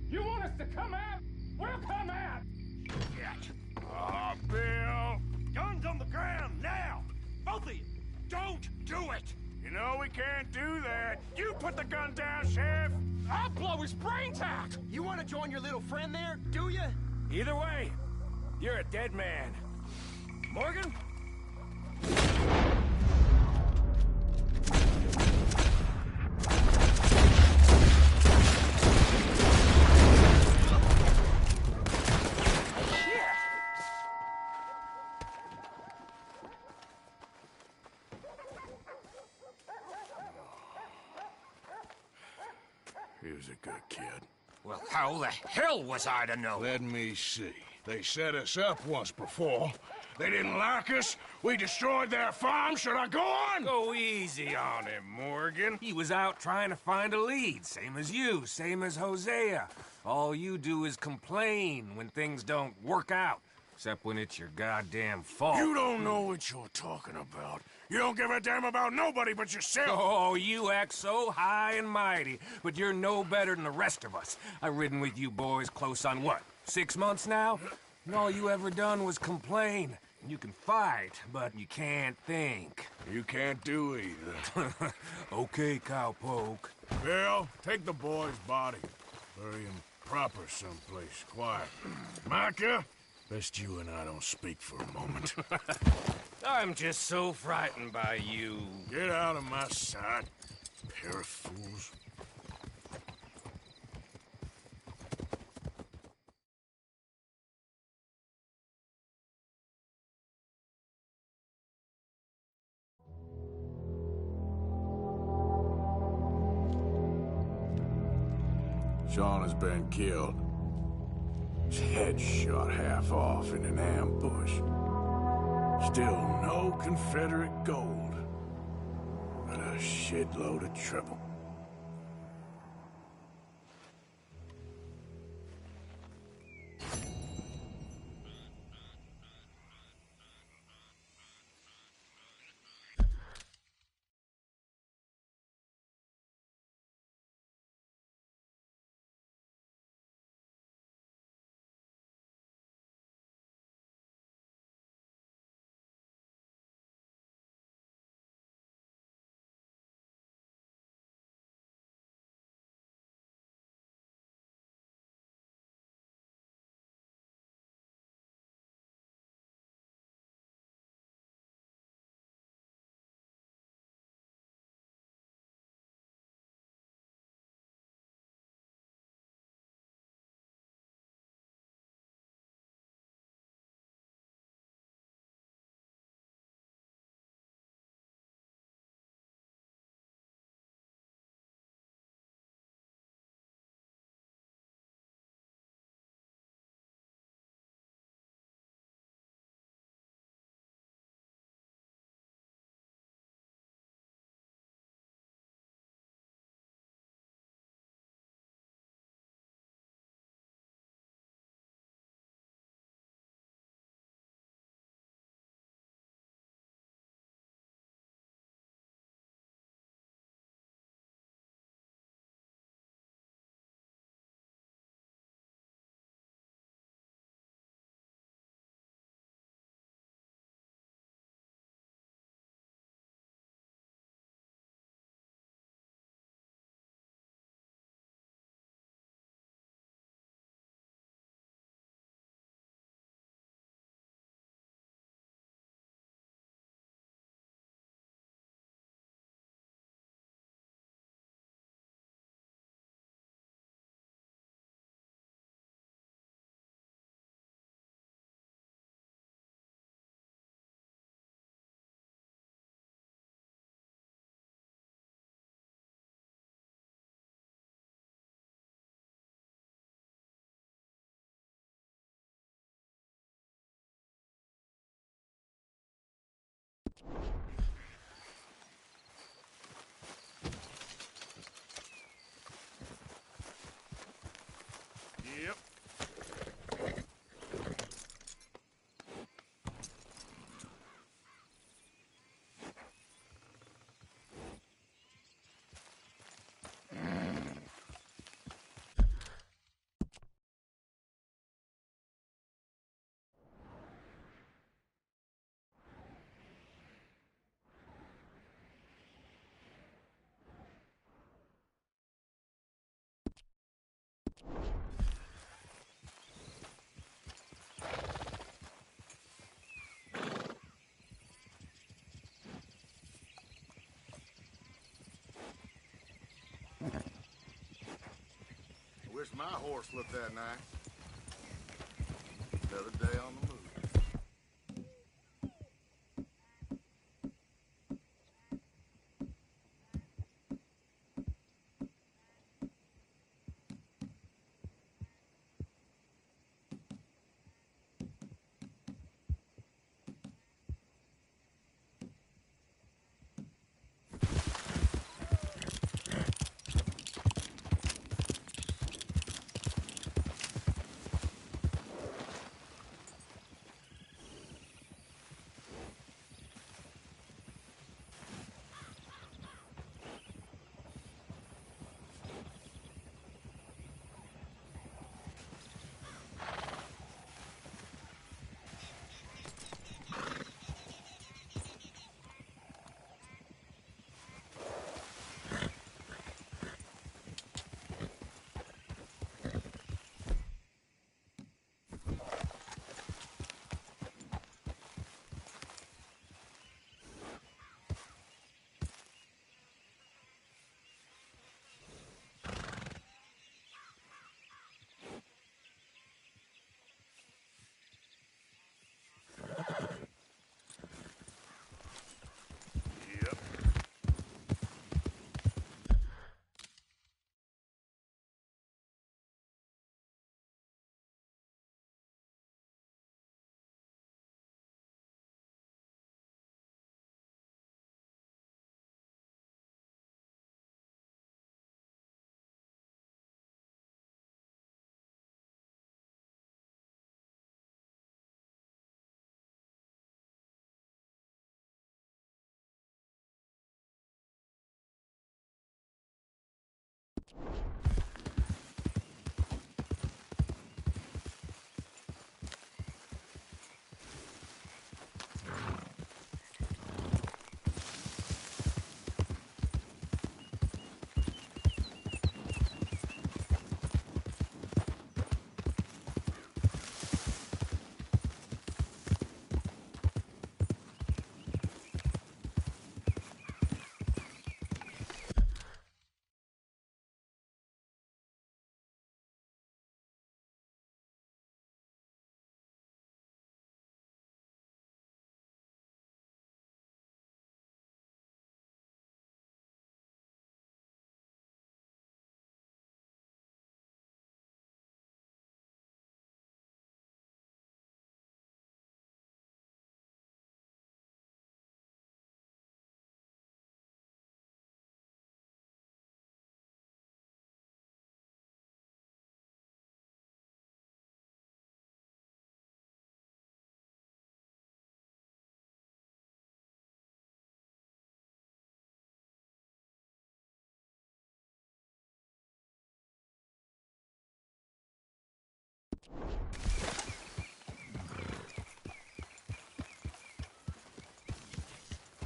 You want us to come out? We'll come out. Shit. Oh, Bill. Guns on the ground now. Both of you. Don't do it. You know we can't do that. You put the gun down, Sheriff. I'll blow his brains out. You want to join your little friend there, do you? Either way, you're a dead man. Morgan? He was a good kid. Well, how the hell was I to know? Let me see. They set us up once before. They didn't like us. We destroyed their farm. Should I go on? Go easy on him, Morgan. He was out trying to find a lead. Same as you, same as Hosea. All you do is complain when things don't work out. Except when it's your goddamn fault. You don't know what you're talking about. You don't give a damn about nobody but yourself. Oh, you act so high and mighty, but you're no better than the rest of us. I've ridden with you boys close on what, 6 months now? And all you ever done was complain. You can fight, but you can't think. You can't do either. Okay, cowpoke. Bill, take the boy's body. Bury him proper someplace quiet. Micah, best you and I don't speak for a moment. I'm just so frightened by you. Get out of my sight, pair of fools. Sean has been killed. His head shot half off in an ambush. Still no Confederate gold, but a shitload of trouble. My horse looked that night. Another day on the move.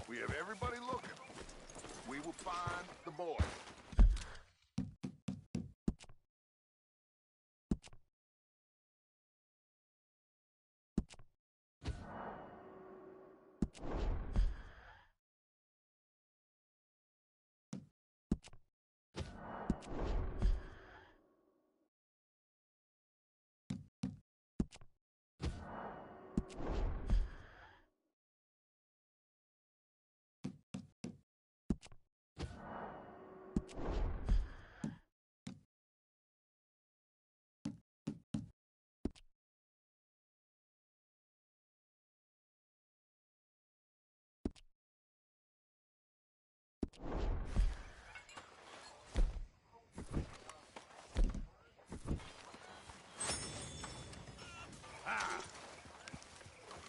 We have everybody looking. We will find the boy.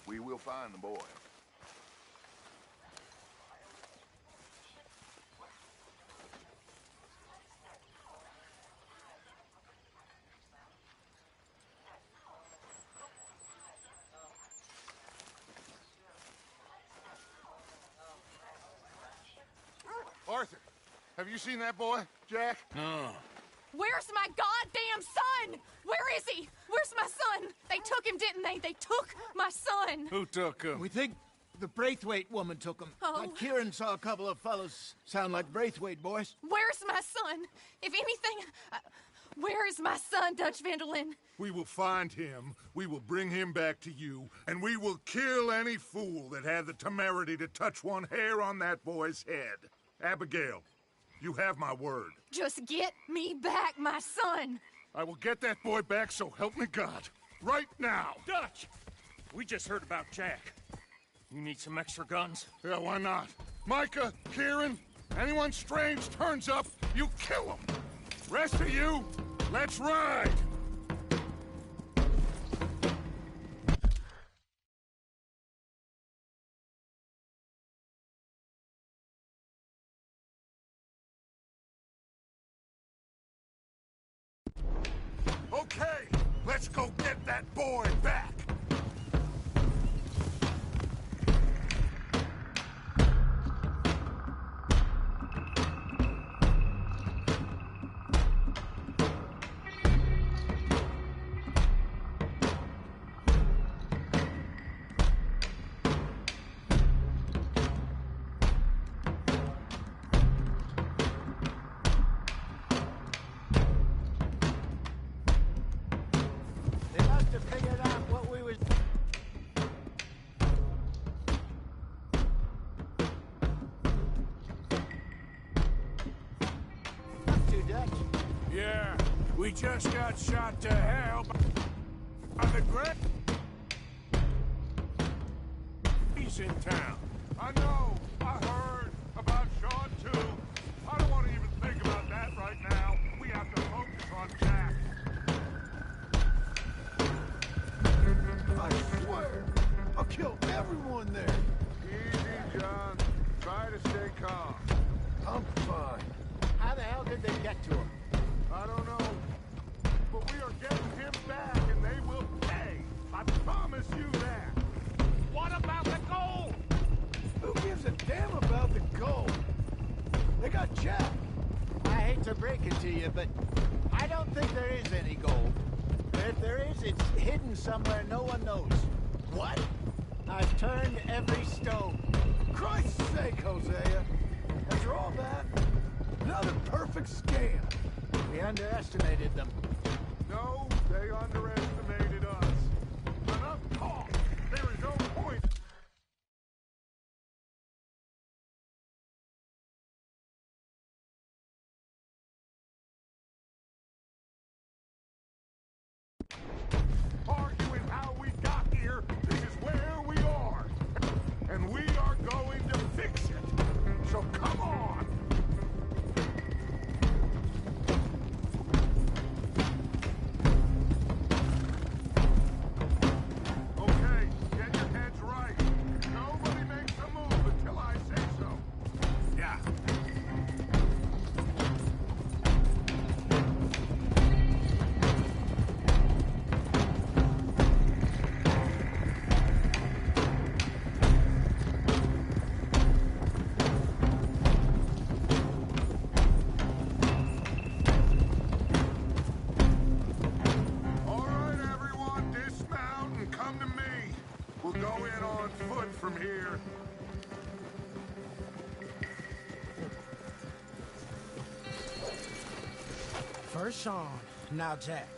We will find the boy. Arthur, have you seen that boy, Jack? No. Where's my goddamn son? Where is he? Where's my son? They took him, didn't they? They took my son. Who took him? We think the Braithwaite woman took him. Oh. But Kieran saw a couple of fellows sound like Braithwaite boys. Where's my son? If anything, Where is my son, Dutch Vanderlyn? We will find him, we will bring him back to you, and we will kill any fool that had the temerity to touch one hair on that boy's head. Abigail, you have my word. Just get me back, my son! I will get that boy back, so help me God. Right now! Dutch! We just heard about Jack. You need some extra guns? Yeah, why not? Micah, Kieran, anyone strange turns up, you kill him! Rest of you, let's ride! Okay, let's go get that boy back! They must have figured out what we was... Up to, Dutch. Yeah, we just got shot to hell by the great... He's in town. I know, I heard about Sean too. I don't want to even think about that right now. We have to focus on Jack. I swear, I'll kill everyone there. Easy, John. Try to stay calm. I'm fine. How the hell did they get to him? I don't know. But we are getting him back, and they will pay. I promise you that. What about the gold? Who gives a damn about the gold? They got Jack. I hate to break it to you, but I don't think there is any gold. But if there is, it's hidden somewhere no one knows. What? I've turned every stone. Christ's sake, Hosea. After all that, another perfect scam. We underestimated them. No, they underestimated us. Enough talk. There is no point. Arguing how we got here, this is where we are. And we are going to fix it. So come on. Okay, get your heads right. Nobody makes a move until I say so. Yeah. All right, everyone, dismount and come to me. We'll go in on foot from here. First Sean, now Jack.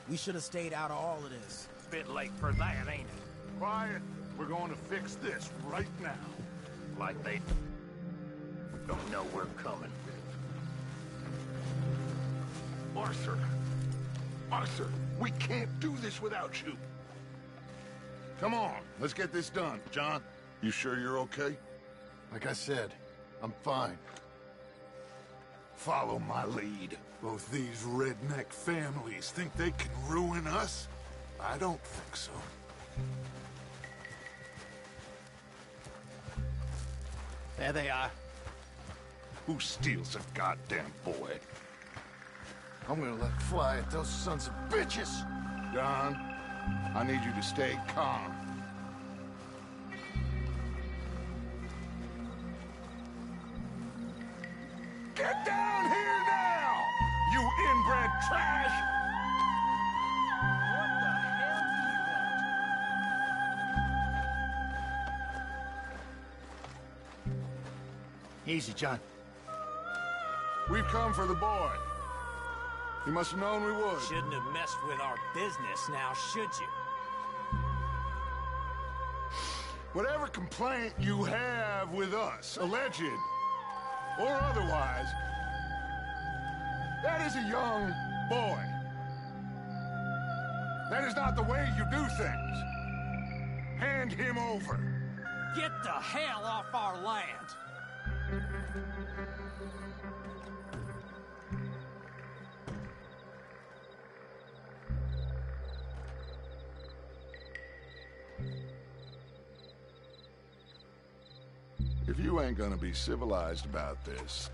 We should have stayed out of all of this. Bit late for that, ain't it? Quiet. We're going to fix this right now. Like they don't know we're coming. Arthur. Arthur, we can't do this without you. Come on, let's get this done. John, you sure you're okay? Like I said, I'm fine. Follow my lead. Both these redneck families think they can ruin us? I don't think so. There they are. Who steals a goddamn boy? I'm gonna let fly at those sons of bitches. John, I need you to stay calm. Get down here now, you inbred trash! What the hell do you want? Easy, John. We've come for the boy. You must have known we would. Shouldn't have messed with our business now, should you? Whatever complaint you have with us, alleged or otherwise, that is a young boy. That is not the way you do things. Hand him over. Get the hell off our land! If you ain't gonna be civilized about this...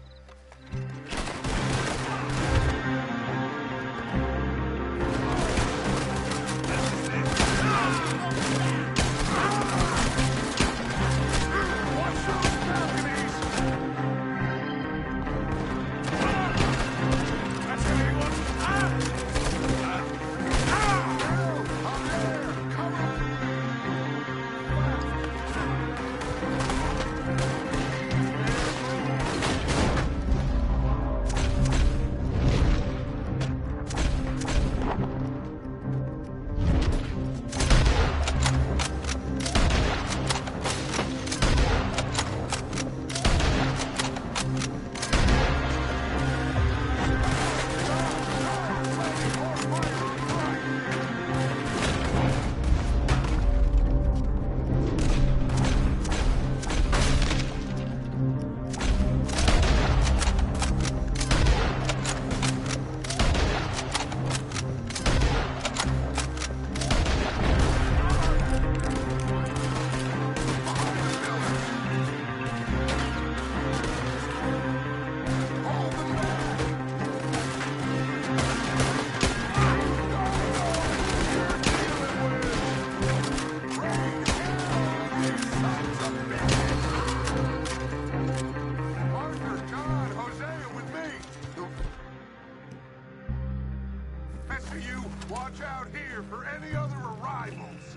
Watch out here for any other arrivals.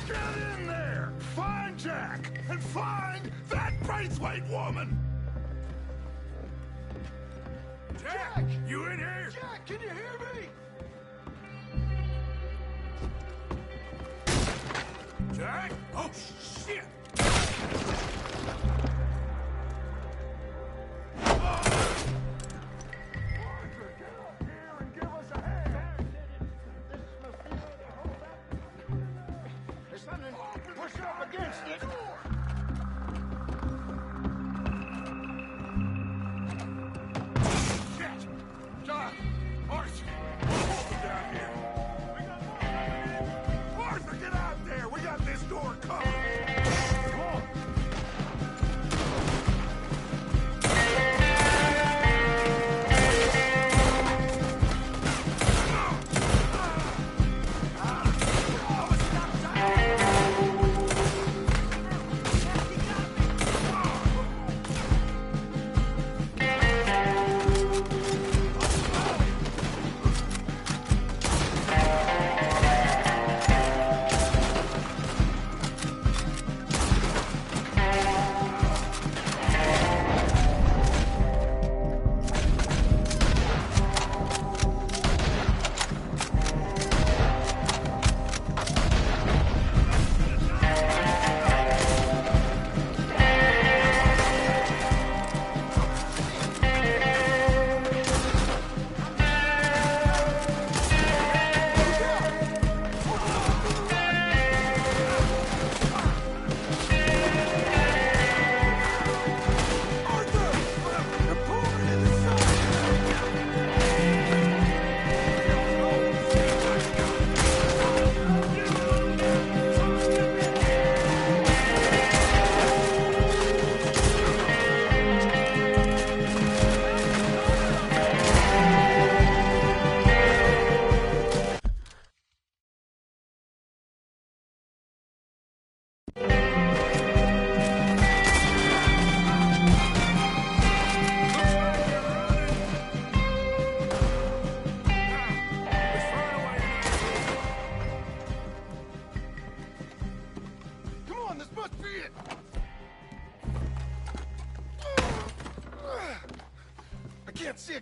Get in there! Find Jack! And find that Braithwaite woman! Jack! You in here? Jack, can you hear me? Jack? Oh, shit! Push up against it. Shit! John! Arthur! Hold them down here! Arthur, get out there! We got this door covered! Come on!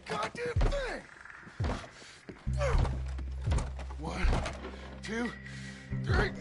goddamn thing! 1, 2, 3.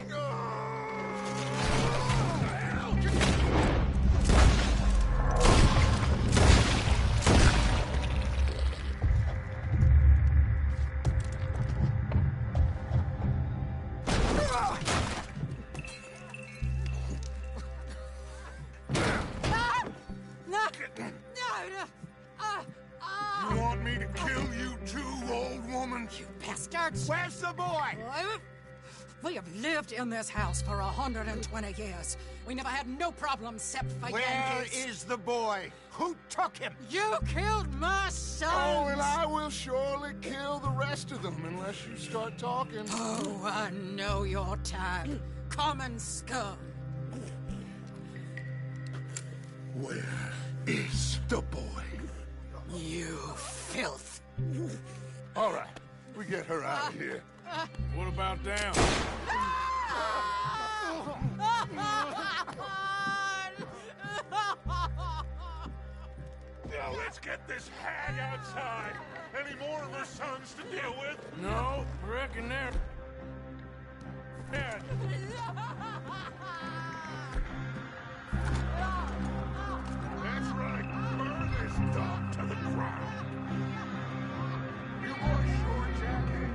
You want me to kill you too, old woman? You bastards! Where's the boy? We have lived in this house for 120 years. We never had no problems except for Where Yankees. is the boy? Who took him? You killed my son! Oh, and I will surely kill the rest of them unless you start talking. Oh, I know your type. Common scum. Where is the boy? You filth. All right, we get her out of here. What about them? Now let's get this hag outside. Any more of her sons to deal with? No, I reckon they're dead. That's right. Burn this dog to the ground. You boys sure, Jackie?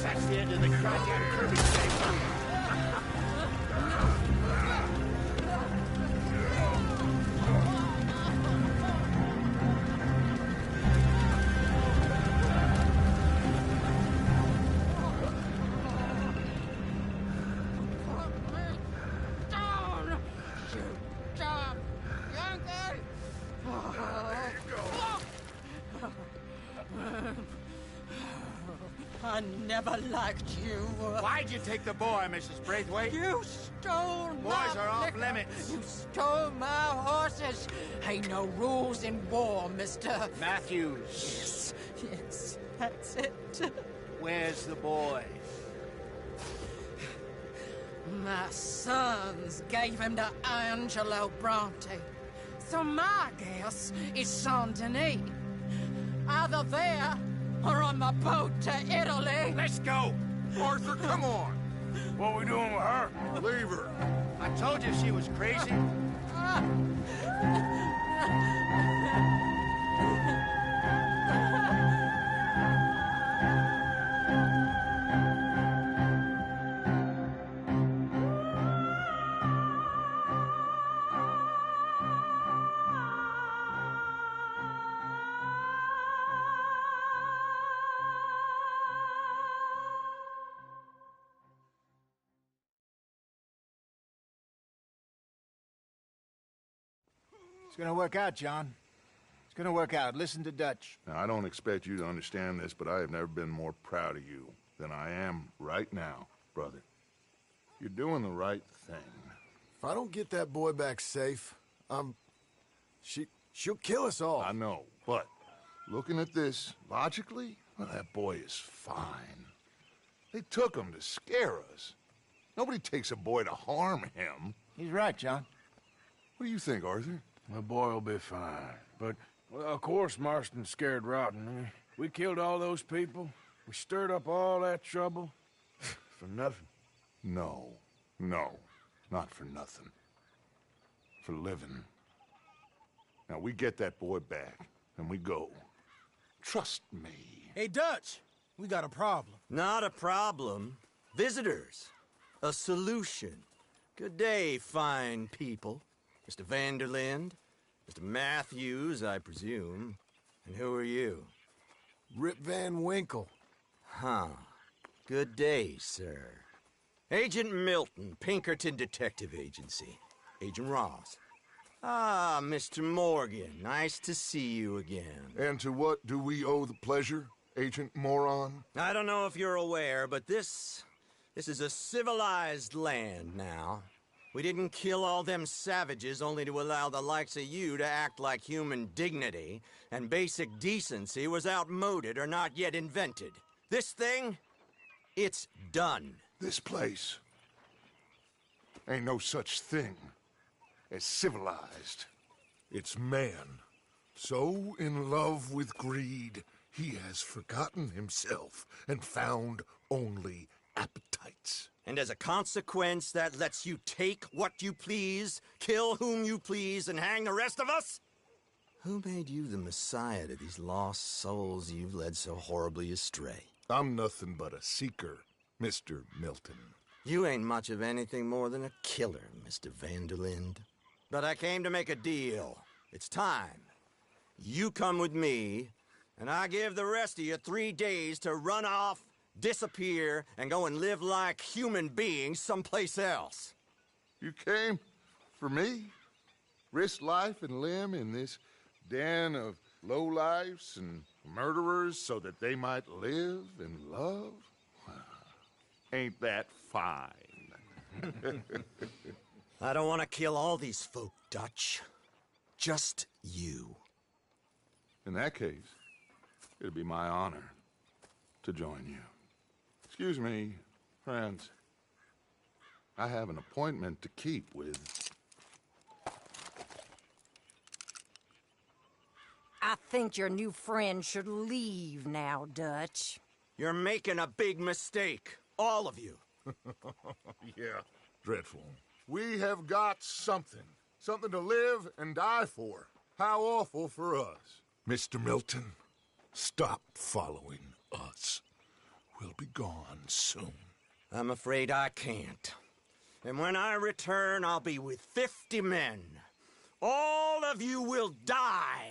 That's the end of the goddamn Kirby station. I never liked you. Why'd you take the boy, Mrs. Braithwaite? You stole my Boys are off liquor. limits. You stole my horses. Ain't no rules in war, Mr. Matthews. Yes, that's it. Where's the boy? My sons gave him to Angelo Bronte. So my guess is Saint Denis. Either there or on the boat to Italy. Let's go. Arthur, come on. What we doing with her? Leave her. I told you she was crazy. It's gonna work out, John. It's gonna work out. Listen to Dutch. Now, I don't expect you to understand this, but I have never been more proud of you than I am right now, brother. You're doing the right thing. If I don't get that boy back safe, she'll kill us all. I know, but looking at this logically, well, that boy is fine. They took him to scare us. Nobody takes a boy to harm him. He's right, John. What do you think, Arthur? The boy will be fine. But, well, of course, Marston's scared rotten. We killed all those people. We stirred up all that trouble. For nothing. No, not for nothing. For living. Now, we get that boy back, and we go. Trust me. Hey, Dutch, we got a problem. Not a problem. Visitors. A solution. Good day, fine people. Mr. Vanderlind, Mr. Matthews, I presume. And who are you? Rip Van Winkle. Huh. Good day, sir. Agent Milton, Pinkerton Detective Agency. Agent Ross. Ah, Mr. Morgan, nice to see you again. And to what do we owe the pleasure, Agent Moron? I don't know if you're aware, but this is a civilized land now. We didn't kill all them savages only to allow the likes of you to act like human dignity, and basic decency was outmoded or not yet invented. This thing, it's done. This place ain't no such thing as civilized. It's man, so in love with greed, he has forgotten himself and found only appetites. And as a consequence, that lets you take what you please, kill whom you please, and hang the rest of us? Who made you the messiah to these lost souls you've led so horribly astray? I'm nothing but a seeker, Mr. Milton. You ain't much of anything more than a killer, Mr. Vanderlind. But I came to make a deal. It's time. You come with me, and I give the rest of you 3 days to run off, disappear, and go and live like human beings someplace else. You came for me? Risk life and limb in this den of lowlifes and murderers so that they might live and love? Ain't that fine? I don't want to kill all these folk, Dutch. Just you. In that case, it'll be my honor to join you. Excuse me, friends. I have an appointment to keep with... I think your new friend should leave now, Dutch. You're making a big mistake. All of you. Yeah, dreadful. We have got something. Something to live and die for. How awful for us. Mr. Milton, stop following us. We'll be gone soon. I'm afraid I can't. And when I return, I'll be with 50 men. All of you will die.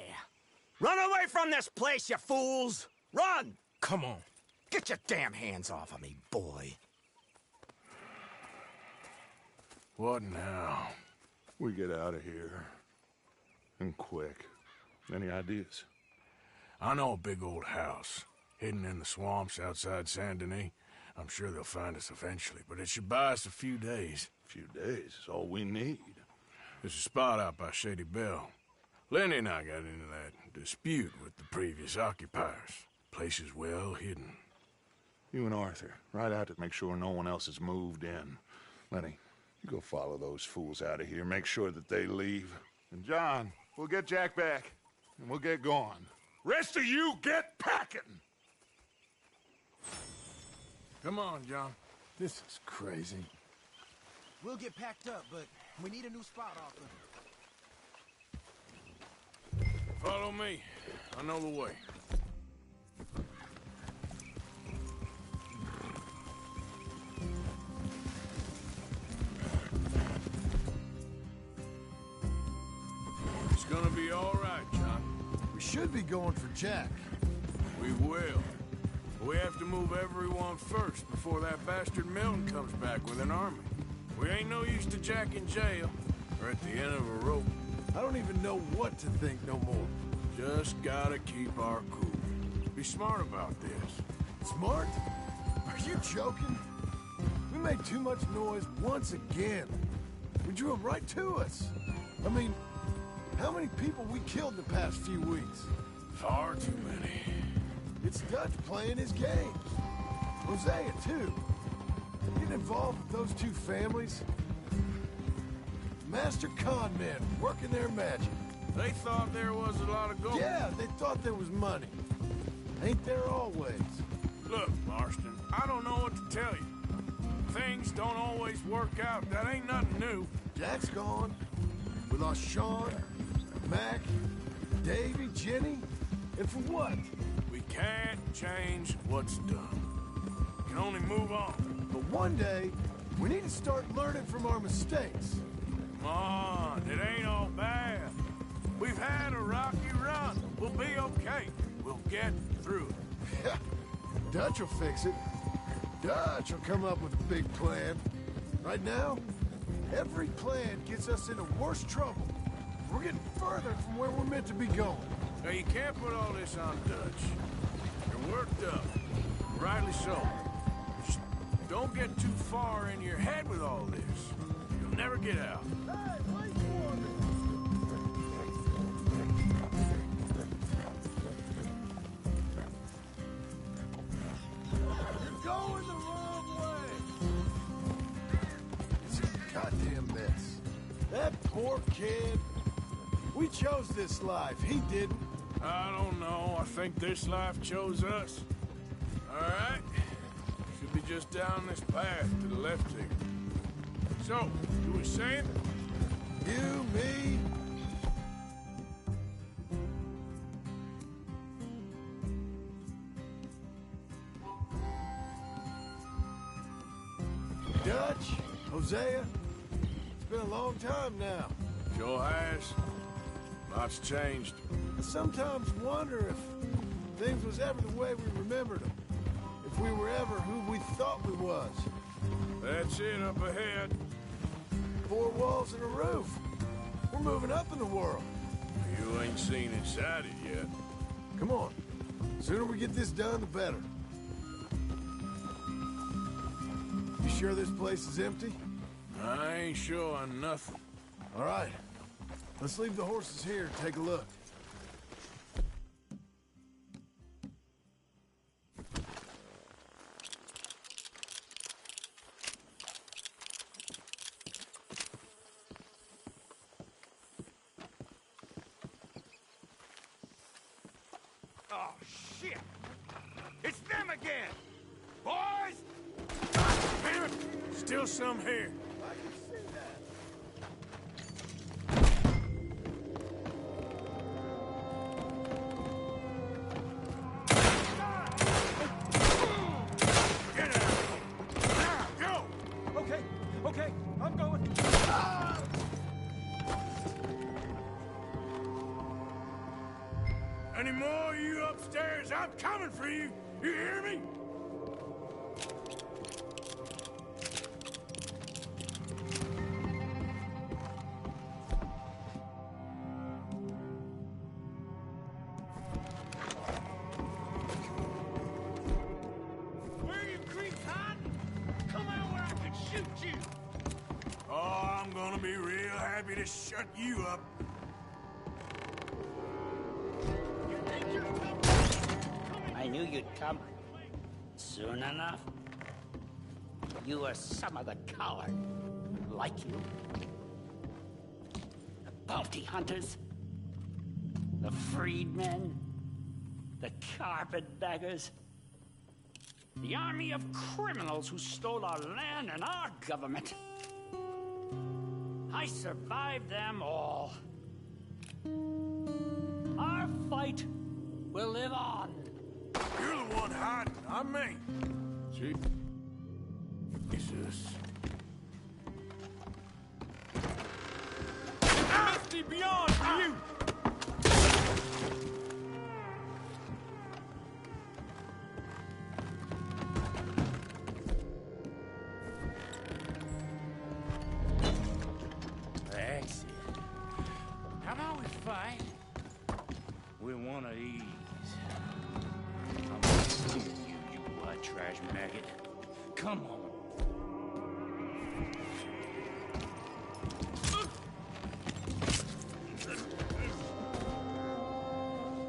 Run away from this place, you fools! Run! Come on. Get your damn hands off of me, boy. What now? We get out of here. And quick. Any ideas? I know a big old house, hidden in the swamps outside Saint Denis. I'm sure they'll find us eventually, but it should buy us a few days. A few days is all we need. There's a spot out by Shady Bell. Lenny and I got into that dispute with the previous occupiers. Place is well hidden. You and Arthur, ride out to make sure no one else has moved in. Lenny, you go follow those fools out of here. Make sure that they leave. And John, we'll get Jack back, and we'll get going. Rest of you, get packing! Come on, John. This is crazy. We'll get packed up, but we need a new spot, Arthur. Follow me. I know the way. It's gonna be all right, John. We should be going for Jack. We will. But we have to move everyone first before that bastard Milton comes back with an army. We ain't no use to Jack in jail or at the end of a rope. I don't even know what to think no more. Just gotta keep our cool. Be smart about this. Smart? Are you joking? We made too much noise once again. We drew them right to us. I mean, how many people we killed the past few weeks? Far too many. It's Dutch playing his games. Hosea, too. Getting involved with those two families. Master con men working their magic. They thought there was a lot of gold. Yeah, they thought there was money. Ain't there always? Look, Marston, I don't know what to tell you. Things don't always work out. That ain't nothing new. Jack's gone. We lost Sean, Mac, Davy, Jenny, and for what? We can't change what's done. We can only move on. But one day, we need to start learning from our mistakes. Come on, it ain't all bad. We've had a rocky run. We'll be okay. We'll get through it. Dutch will fix it. Dutch will come up with a big plan. Right now, every plan gets us into worse trouble. We're getting further from where we're meant to be going. Now, you can't put all this on Dutch. You're worked up. Rightly so. Just don't get too far in your head with all this. You'll never get out. Hey, wait for me! You're going the wrong way! It's a goddamn mess. That poor kid. We chose this life. He didn't. I don't know. I think this life chose us. All right. Should be just down this path to the left here. So, you were saying? You, me. Dutch, Hosea. It's been a long time now. Sure has. Lots changed. I sometimes wonder if things was ever the way we remembered them. If we were ever who we thought we was. That's it up ahead. 4 walls and a roof. We're moving up in the world. You ain't seen inside it yet. Come on. The sooner we get this done, the better. You sure this place is empty? I ain't sure on nothing. All right. Let's leave the horses here and take a look. Oh, shit! It's them again! Boys! Damn it! Still some here. I can see that. Get out of here! Now, go! Okay, I'm going. Any more of you upstairs? I'm coming for you! You hear me? Where are you creeps hiding? Come out where I can shoot you! Oh, I'm gonna be real happy to shut you up. I knew you'd come. Soon enough. You are some of the coward. Like you. The bounty hunters. The freedmen. The carpetbaggers. The army of criminals who stole our land and our government. I survived them all. Our fight will live on. You're the one hiding, not me. See? Jesus. Misty beyond for you! That's it. How about we fight with one of these? I'm gonna steal you, you white trash maggot. Come on.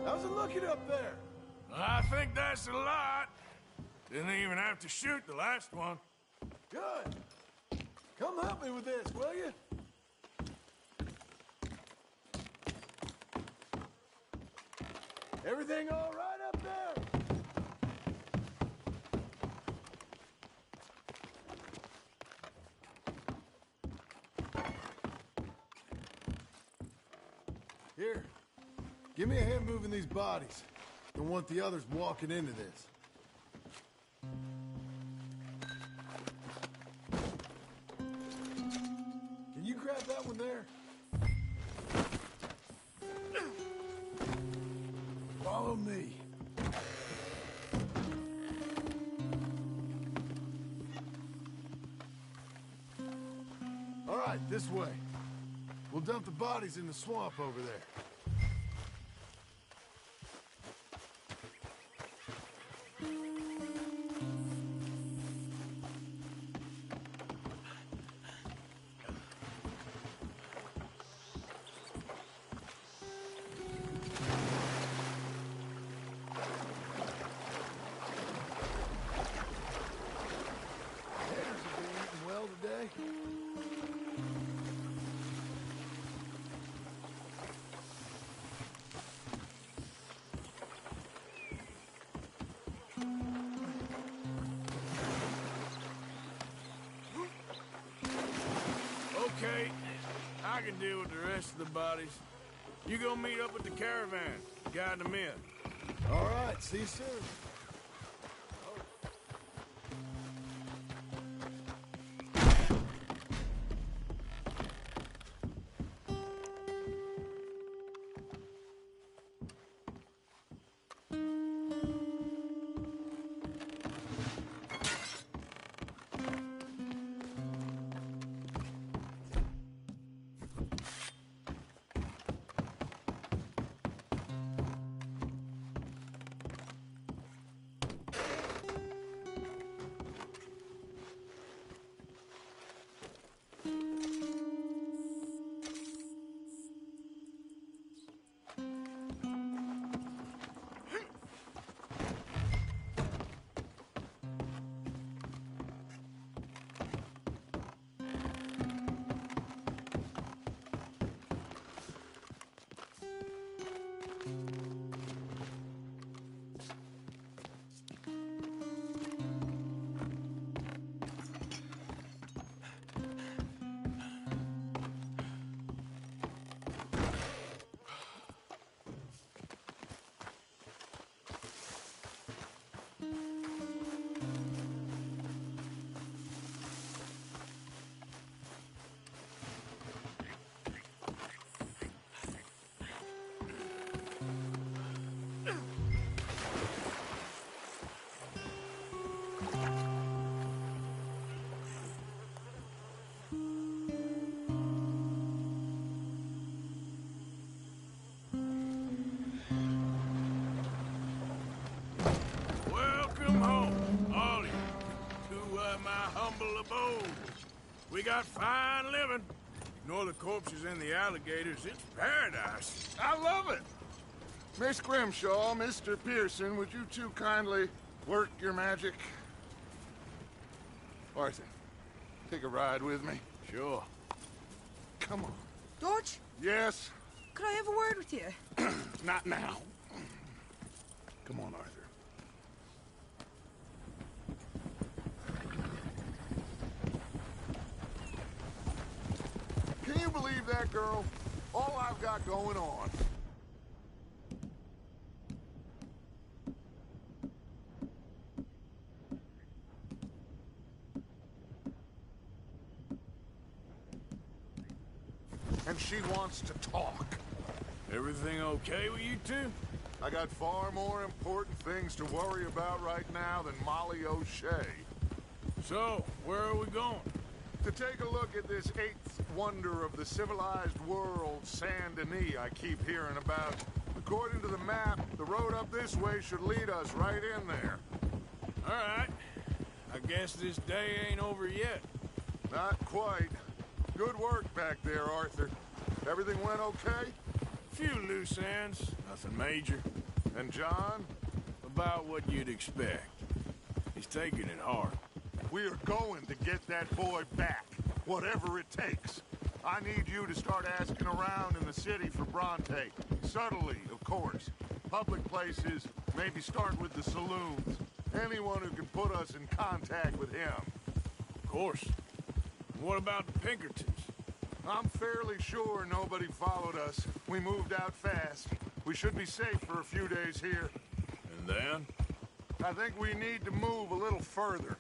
How's it looking up there? I think that's a lot. Didn't even have to shoot the last one. Good. Come help me with this, will you? Everything all right up there? Here. Give me a hand moving these bodies. Don't want the others walking into this. Can you grab that one there? Follow me. All right, this way. We'll dump the bodies in the swamp over there. Okay, I can deal with the rest of the bodies. You go meet up with the caravan, guide them in. All right, see you soon. Welcome home, all of you, to my humble abode. We got fine living. Ignore the corpses and the alligators. It's paradise. I love it. Miss Grimshaw, Mr. Pearson, would you two kindly work your magic? Arthur, take a ride with me. Sure. Come on. Dodge? Yes? Could I have a word with you? Not now. Come on, Arthur. Can you believe that, girl? All I've got going on. And she wants to talk. Everything okay with you two? I got far more important things to worry about right now than Molly O'Shea. So, where are we going? To take a look at this eighth wonder of the civilized world, Saint Denis, I keep hearing about. According to the map, the road up this way should lead us right in there. All right. I guess this day ain't over yet. Not quite. Good work back there, Arthur. Everything went okay? Few loose ends, nothing major. And John? About what you'd expect. He's taking it hard. We are going to get that boy back, whatever it takes. I need you to start asking around in the city for Bronte. Subtly, of course. Public places, maybe start with the saloons. Anyone who can put us in contact with him. Of course. What about the Pinkertons? I'm fairly sure nobody followed us. We moved out fast. We should be safe for a few days here. And then? I think we need to move a little further.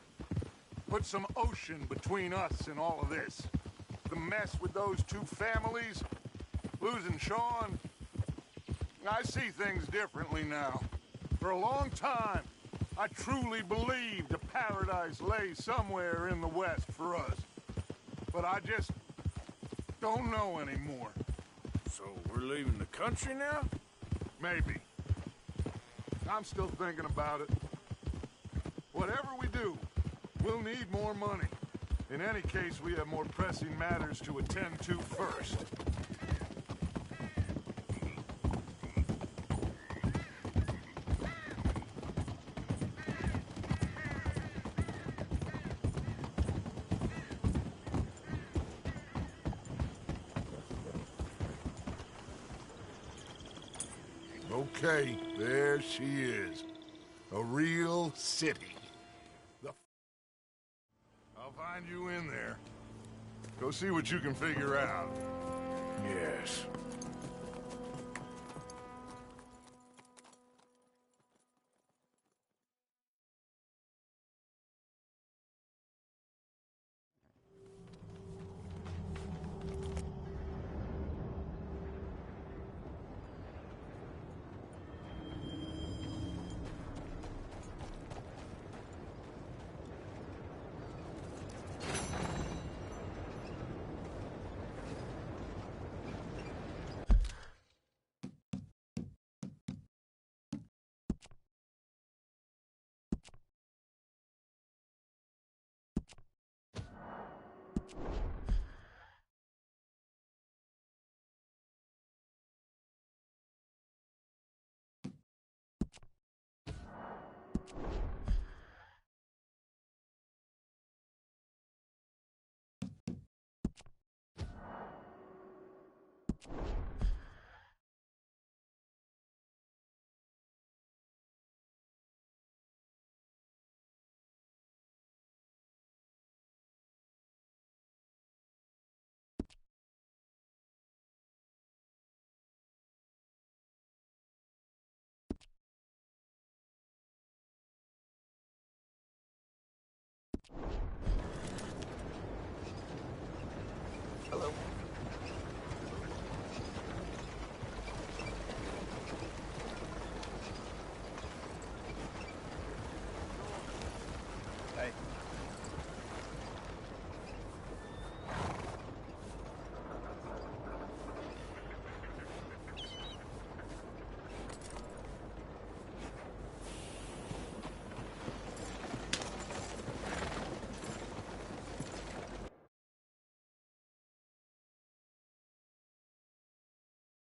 Put some ocean between us and all of this. The mess with those two families, losing Sean. I see things differently now. For a long time, I truly believed a paradise lay somewhere in the West for us. But I just don't know anymore. So we're leaving the country now? Maybe. I'm still thinking about it. Whatever we do, we'll need more money. In any case, we have more pressing matters to attend to first. Okay, there she is. A real city. I'll find you in there. Go see what you can figure out. Yes.